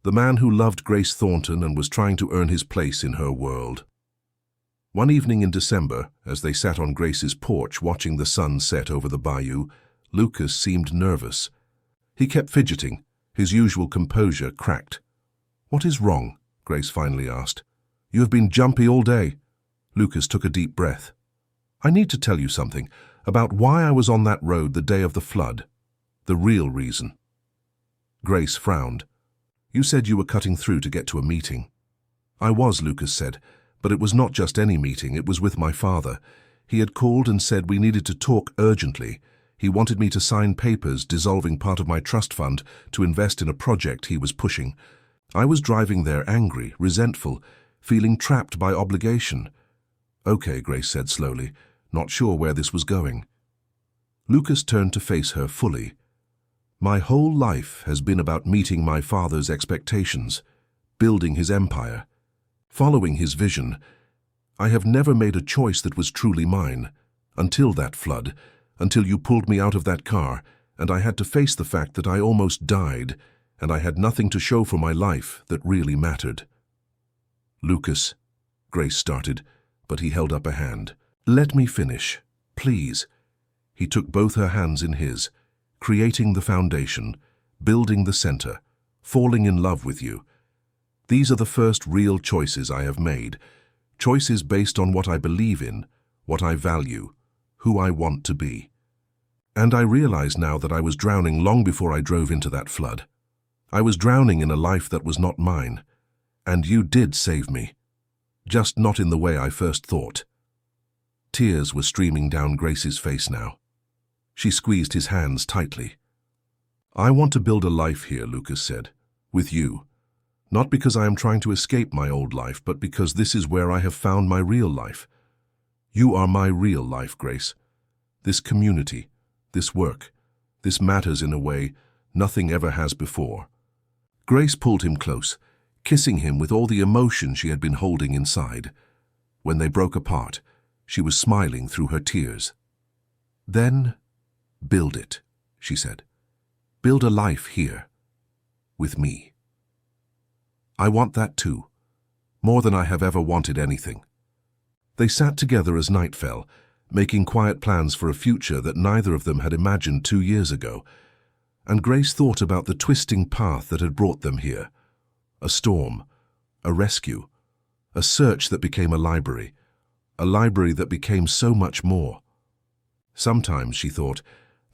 the man who loved Grace Thornton and was trying to earn his place in her world. One evening in December, as they sat on Grace's porch watching the sun set over the bayou, Lucas seemed nervous. He kept fidgeting, his usual composure cracked. "What is wrong?" Grace finally asked. "You have been jumpy all day." Lucas took a deep breath. "I need to tell you something about why I was on that road the day of the flood. The real reason." Grace frowned. "You said you were cutting through to get to a meeting." "I was," Lucas said, "but it was not just any meeting, it was with my father. He had called and said we needed to talk urgently. He wanted me to sign papers dissolving part of my trust fund to invest in a project he was pushing. I was driving there angry, resentful, feeling trapped by obligation." "Okay," Grace said slowly, not sure where this was going. Lucas turned to face her fully. "My whole life has been about meeting my father's expectations, building his empire, following his vision. I have never made a choice that was truly mine, until that flood, until you pulled me out of that car, and I had to face the fact that I almost died, and I had nothing to show for my life that really mattered." "Lucas," Grace started, but he held up a hand. "Let me finish, please." He took both her hands in his, creating the foundation, building the center, falling in love with you. These are the first real choices I have made, choices based on what I believe in, what I value, who I want to be. And I realize now that I was drowning long before I drove into that flood. I was drowning in a life that was not mine, and you did save me, just not in the way I first thought. Tears were streaming down Grace's face now. She squeezed his hands tightly. "I want to build a life here," Lucas said, "with you. Not because I am trying to escape my old life, but because this is where I have found my real life. You are my real life, Grace. This community, this work, this matters in a way nothing ever has before." Grace pulled him close, kissing him with all the emotion she had been holding inside. When they broke apart, she was smiling through her tears. "Then, build it," she said. "Build a life here, with me. I want that too." more than I have ever wanted anything." They sat together as night fell, making quiet plans for a future that neither of them had imagined 2 years ago. And Grace thought about the twisting path that had brought them here. A storm, a rescue, a search that became a library that became so much more. Sometimes, she thought,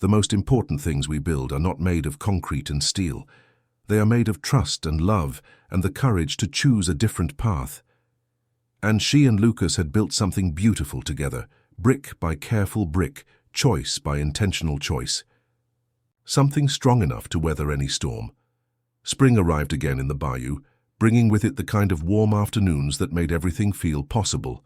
the most important things we build are not made of concrete and steel. They are made of trust and love and the courage to choose a different path. And she and Lucas had built something beautiful together, brick by careful brick, choice by intentional choice. Something strong enough to weather any storm. Spring arrived again in the bayou, bringing with it the kind of warm afternoons that made everything feel possible.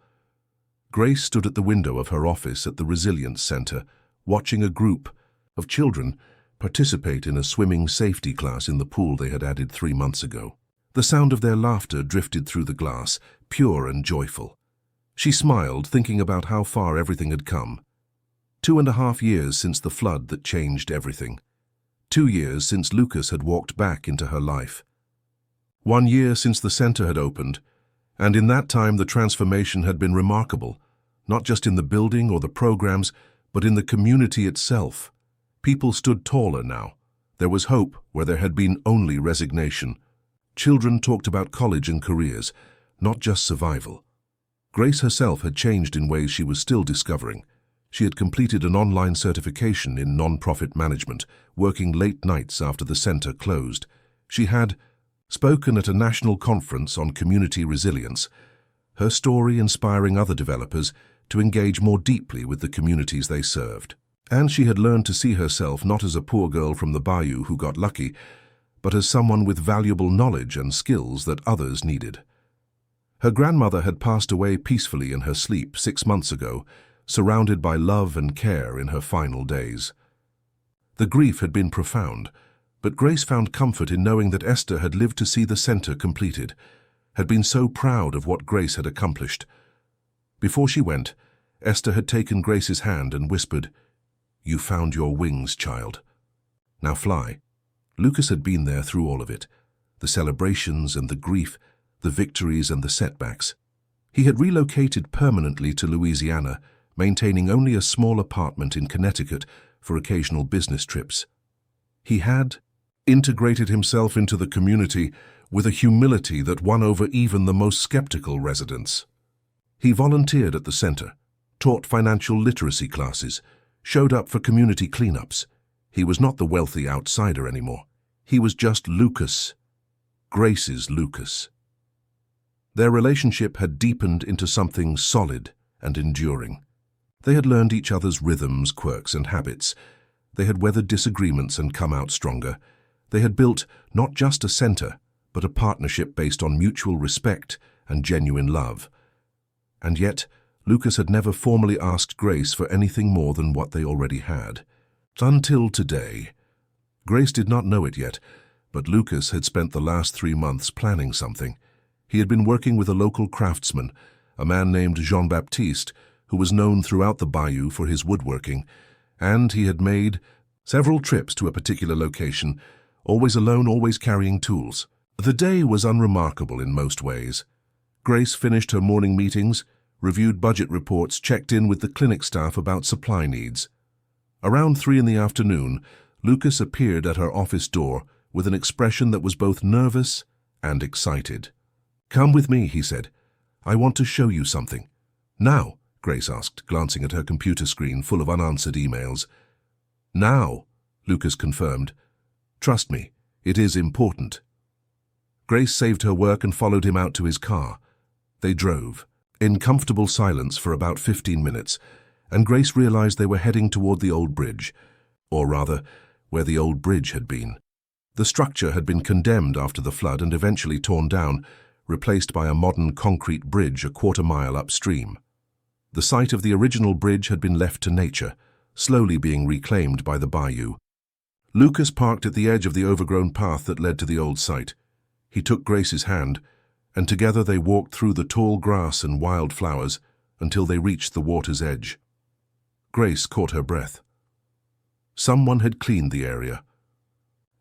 Grace stood at the window of her office at the Resilience Center, watching a group of children participate in a swimming safety class in the pool they had added 3 months ago. The sound of their laughter drifted through the glass, pure and joyful. She smiled, thinking about how far everything had come. 2.5 years since the flood that changed everything. 2 years since Lucas had walked back into her life. 1 year since the center had opened, and in that time the transformation had been remarkable, not just in the building or the programs, but in the community itself. People stood taller now. There was hope where there had been only resignation. Children talked about college and careers, not just survival. Grace herself had changed in ways she was still discovering. She had completed an online certification in non-profit management, working late nights after the center closed. She had spoken at a national conference on community resilience, her story inspiring other developers to engage more deeply with the communities they served. And she had learned to see herself not as a poor girl from the bayou who got lucky, but as someone with valuable knowledge and skills that others needed. Her grandmother had passed away peacefully in her sleep 6 months ago, surrounded by love and care in her final days. The grief had been profound, but Grace found comfort in knowing that Esther had lived to see the center completed, had been so proud of what Grace had accomplished. Before she went, Esther had taken Grace's hand and whispered, "You found your wings, child. Now fly." Lucas had been there through all of it, the celebrations and the grief, the victories and the setbacks. He had relocated permanently to Louisiana, maintaining only a small apartment in Connecticut for occasional business trips. He had integrated himself into the community with a humility that won over even the most skeptical residents. He volunteered at the center, taught financial literacy classes, showed up for community cleanups. He was not the wealthy outsider anymore. He was just Lucas, Grace's Lucas. Their relationship had deepened into something solid and enduring. They had learned each other's rhythms, quirks, and habits. They had weathered disagreements and come out stronger. They had built not just a center, but a partnership based on mutual respect and genuine love. And yet, Lucas had never formally asked Grace for anything more than what they already had. Until today. Grace did not know it yet, but Lucas had spent the last 3 months planning something. He had been working with a local craftsman, a man named Jean-Baptiste, who was known throughout the bayou for his woodworking, and he had made several trips to a particular location, always alone, always carrying tools. The day was unremarkable in most ways. Grace finished her morning meetings, reviewed budget reports, checked in with the clinic staff about supply needs. Around 3 in the afternoon, Lucas appeared at her office door with an expression that was both nervous and excited. "Come with me," he said. "I want to show you something." "Now?" Grace asked, glancing at her computer screen full of unanswered emails. "Now," Lucas confirmed. "Trust me, it is important." Grace saved her work and followed him out to his car. They drove, in comfortable silence for about 15 minutes, and Grace realized they were heading toward the old bridge, or rather, where the old bridge had been. The structure had been condemned after the flood and eventually torn down, replaced by a modern concrete bridge a quarter-mile upstream. The site of the original bridge had been left to nature, slowly being reclaimed by the bayou. Lucas parked at the edge of the overgrown path that led to the old site. He took Grace's hand, and together they walked through the tall grass and wild flowers until they reached the water's edge. Grace caught her breath. Someone had cleaned the area.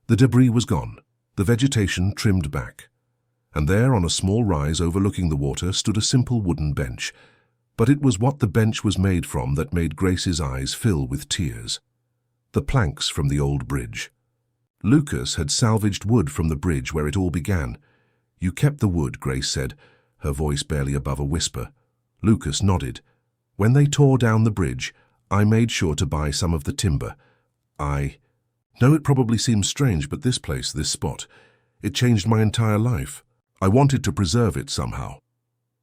The debris was gone, the vegetation trimmed back. And there, on a small rise overlooking the water, stood a simple wooden bench. But it was what the bench was made from that made Grace's eyes fill with tears. The planks from the old bridge. Lucas had salvaged wood from the bridge where it all began. "You kept the wood," Grace said, her voice barely above a whisper. Lucas nodded. "When they tore down the bridge, I made sure to buy some of the timber. I know it probably seems strange, but this place, this spot, it changed my entire life. I wanted to preserve it somehow."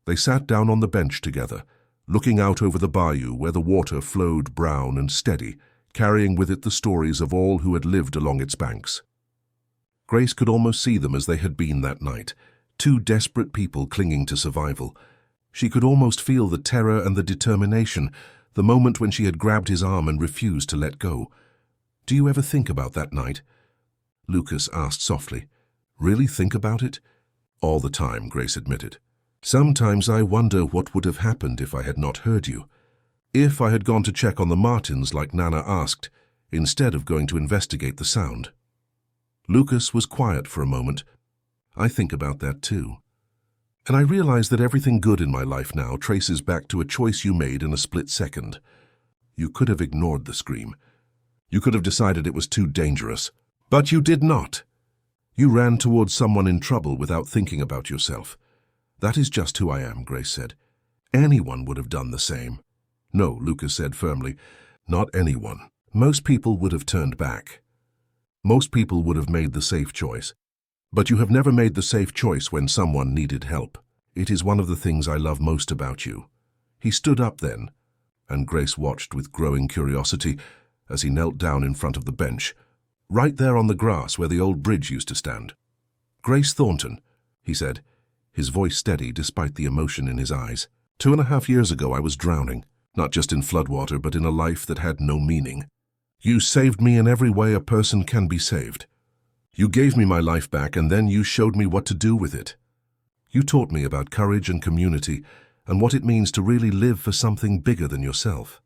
They sat down on the bench together, looking out over the bayou where the water flowed brown and steady, carrying with it the stories of all who had lived along its banks. Grace could almost see them as they had been that night, two desperate people clinging to survival. She could almost feel the terror and the determination, the moment when she had grabbed his arm and refused to let go. "Do you ever think about that night?" Lucas asked softly. "Really think about it?" "All the time," Grace admitted. "Sometimes I wonder what would have happened if I had not heard you. If I had gone to check on the Martins like Nana asked, instead of going to investigate the sound." Lucas was quiet for a moment. "I think about that too. And I realize that everything good in my life now traces back to a choice you made in a split second. You could have ignored the scream. You could have decided it was too dangerous. But you did not. You ran towards someone in trouble without thinking about yourself. That is just who I am," Grace said. "Anyone would have done the same." "No," Lucas said firmly. "Not anyone. Most people would have turned back. Most people would have made the safe choice. But you have never made the safe choice when someone needed help. It is one of the things I love most about you." He stood up then, and Grace watched with growing curiosity as he knelt down in front of the bench, right there on the grass where the old bridge used to stand. "Grace Thornton," he said, his voice steady despite the emotion in his eyes. 2.5 years ago I was drowning, not just in floodwater but in a life that had no meaning. You saved me in every way a person can be saved. You gave me my life back, and then you showed me what to do with it. You taught me about courage and community and what it means to really live for something bigger than yourself."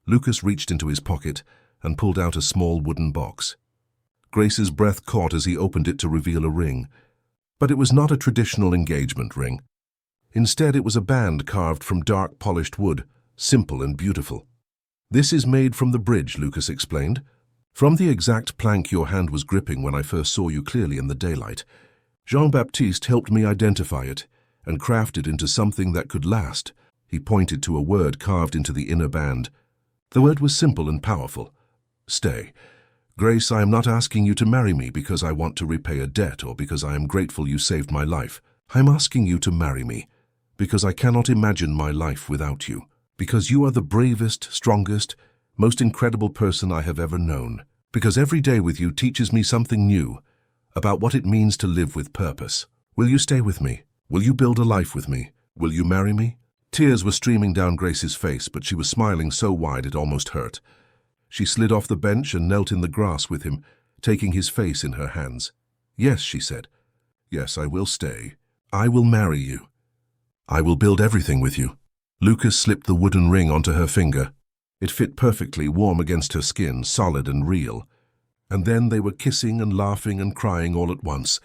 Lucas reached into his pocket and pulled out a small wooden box. Grace's breath caught as he opened it to reveal a ring. But it was not a traditional engagement ring. Instead, it was a band carved from dark polished wood, simple and beautiful. "This is made from the bridge," Lucas explained. "From the exact plank your hand was gripping when I first saw you clearly in the daylight. Jean-Baptiste helped me identify it and craft it into something that could last." He pointed to a word carved into the inner band. The word was simple and powerful. "Stay. Grace, I am not asking you to marry me because I want to repay a debt or because I am grateful you saved my life. I am asking you to marry me because I cannot imagine my life without you. Because you are the bravest, strongest, most incredible person I have ever known. Because every day with you teaches me something new about what it means to live with purpose. Will you stay with me? Will you build a life with me? Will you marry me?" Tears were streaming down Grace's face, but she was smiling so wide it almost hurt. She slid off the bench and knelt in the grass with him, taking his face in her hands. "Yes," she said. "Yes, I will stay. I will marry you. I will build everything with you." Lucas slipped the wooden ring onto her finger. It fit perfectly, warm against her skin, solid and real. And then they were kissing and laughing and crying all at once.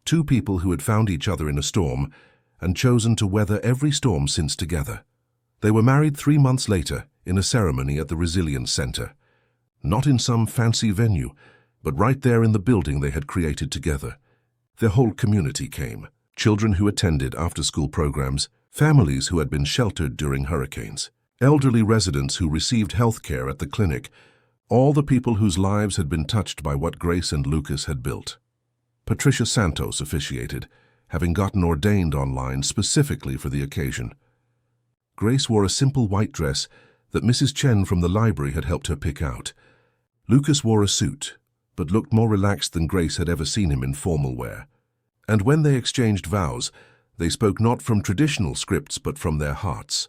Two people who had found each other in a storm and chosen to weather every storm since together. They were married 3 months later in a ceremony at the Resilience Center. Not in some fancy venue, but right there in the building they had created together. Their whole community came. Children who attended after-school programs, families who had been sheltered during hurricanes, elderly residents who received health care at the clinic, all the people whose lives had been touched by what Grace and Lucas had built. Patricia Santos officiated, having gotten ordained online specifically for the occasion. Grace wore a simple white dress that Mrs. Chen from the library had helped her pick out. Lucas wore a suit, but looked more relaxed than Grace had ever seen him in formal wear. And when they exchanged vows, they spoke not from traditional scripts but from their hearts.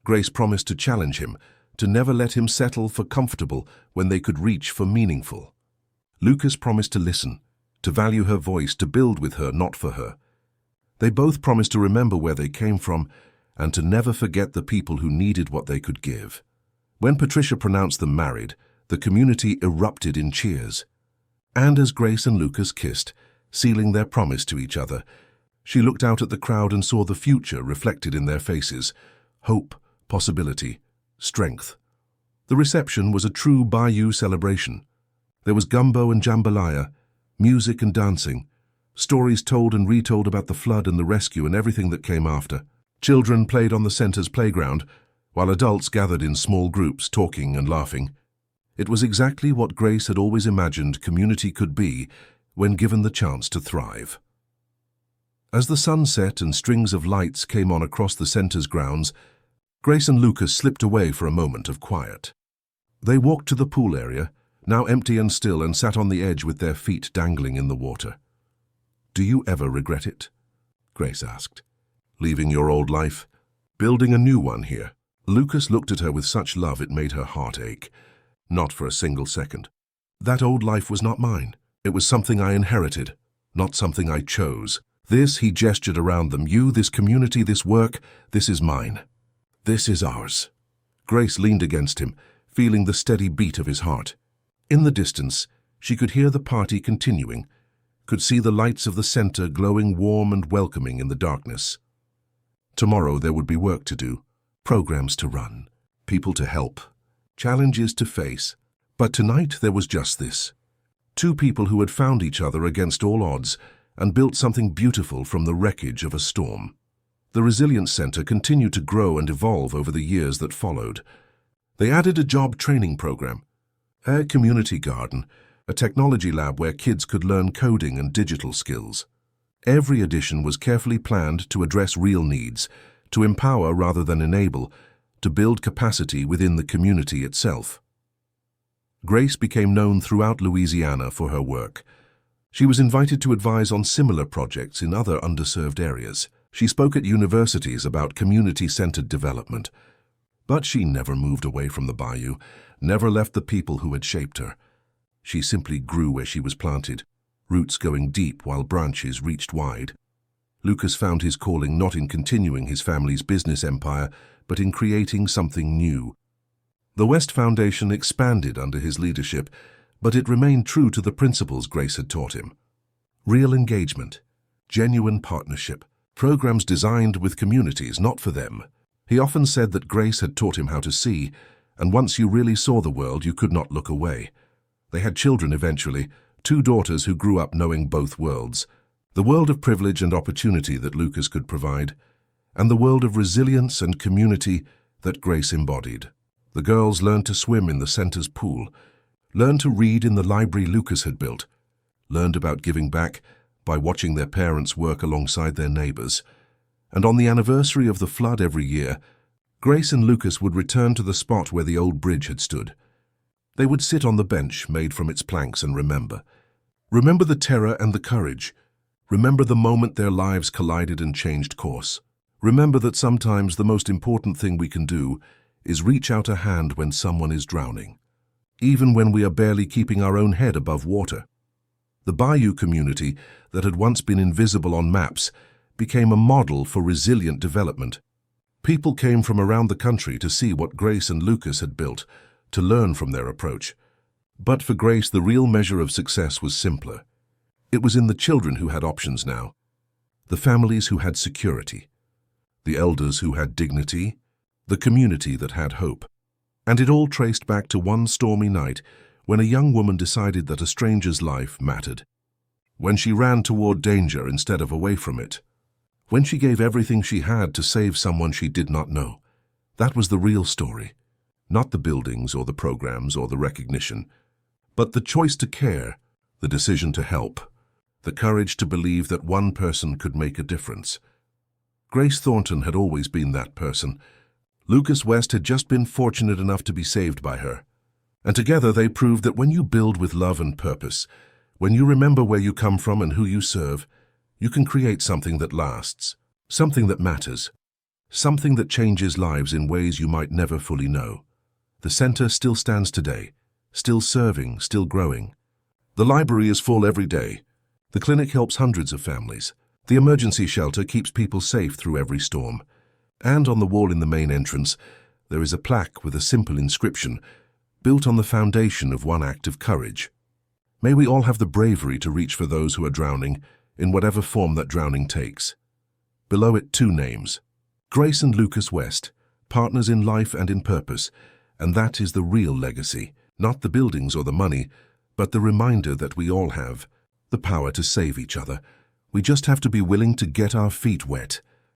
Grace promised to challenge him, to never let him settle for comfortable when they could reach for meaningful. Lucas promised to listen, to value her voice, to build with her, not for her. They both promised to remember where they came from and to never forget the people who needed what they could give. When Patricia pronounced them married, the community erupted in cheers. And as Grace and Lucas kissed, sealing their promise to each other, She looked out at the crowd and saw the future reflected in their faces. Hope, possibility, strength. The reception was a true Bayou celebration. There was gumbo and jambalaya, music and dancing, stories told and retold about the flood and the rescue and everything that came after. Children played on the center's playground, while adults gathered in small groups, talking and laughing. It was exactly what Grace had always imagined community could be when given the chance to thrive. As the sun set and strings of lights came on across the center's grounds, Grace and Lucas slipped away for a moment of quiet. They walked to the pool area, now empty and still, and sat on the edge with their feet dangling in the water. "Do you ever regret it?" Grace asked. "Leaving your old life? Building a new one here?" Lucas looked at her with such love it made her heart ache. Not for a single second. "That old life was not mine. It was something I inherited, not something I chose. This," he gestured around them, "you, this community, this work, this is mine. This is ours." Grace leaned against him, feeling the steady beat of his heart. In the distance, she could hear the party continuing, could see the lights of the center glowing warm and welcoming in the darkness. Tomorrow there would be work to do, programs to run, people to help, challenges to face. But tonight there was just this. Two people who had found each other against all odds and built something beautiful from the wreckage of a storm. The Resilience Center continued to grow and evolve over the years that followed. They added a job training program, a community garden, a technology lab where kids could learn coding and digital skills. Every addition was carefully planned to address real needs, to empower rather than enable, to build capacity within the community itself. Grace became known throughout Louisiana for her work. She was invited to advise on similar projects in other underserved areas. She spoke at universities about community-centered development. But she never moved away from the bayou, never left the people who had shaped her. She simply grew where she was planted, roots going deep while branches reached wide. Lucas found his calling not in continuing his family's business empire, but in creating something new. The West Foundation expanded under his leadership, but it remained true to the principles Grace had taught him. Real engagement, genuine partnership, programs designed with communities, not for them. He often said that Grace had taught him how to see, and once you really saw the world, you could not look away. They had children eventually, 2 daughters who grew up knowing both worlds, the world of privilege and opportunity that Lucas could provide, and the world of resilience and community that Grace embodied. The girls learned to swim in the center's pool, learned to read in the library Lucas had built, learned about giving back by watching their parents work alongside their neighbors. And on the anniversary of the flood every year, Grace and Lucas would return to the spot where the old bridge had stood. They would sit on the bench made from its planks and remember. Remember the terror and the courage. Remember the moment their lives collided and changed course. Remember that sometimes the most important thing we can do is reach out a hand when someone is drowning, even when we are barely keeping our own head above water. The Bayou community that had once been invisible on maps became a model for resilient development. People came from around the country to see what Grace and Lucas had built, to learn from their approach. But for Grace, the real measure of success was simpler. It was in the children who had options now, the families who had security, the elders who had dignity, the community that had hope. And it all traced back to one stormy night when a young woman decided that a stranger's life mattered. When she ran toward danger instead of away from it. When she gave everything she had to save someone she did not know. That was the real story. Not the buildings or the programs or the recognition, but the choice to care, the decision to help, the courage to believe that one person could make a difference. Grace Thornton had always been that person. Lucas West had just been fortunate enough to be saved by her. And together they proved that when you build with love and purpose, when you remember where you come from and who you serve, you can create something that lasts, something that matters, something that changes lives in ways you might never fully know. The center still stands today, still serving, still growing. The library is full every day. The clinic helps hundreds of families. The emergency shelter keeps people safe through every storm. And on the wall in the main entrance, there is a plaque with a simple inscription, built on the foundation of one act of courage. May we all have the bravery to reach for those who are drowning, in whatever form that drowning takes. Below it, two names: Grace and Lucas West, partners in life and in purpose, and that is the real legacy, not the buildings or the money, but the reminder that we all have the power to save each other. We just have to be willing to get our feet wet.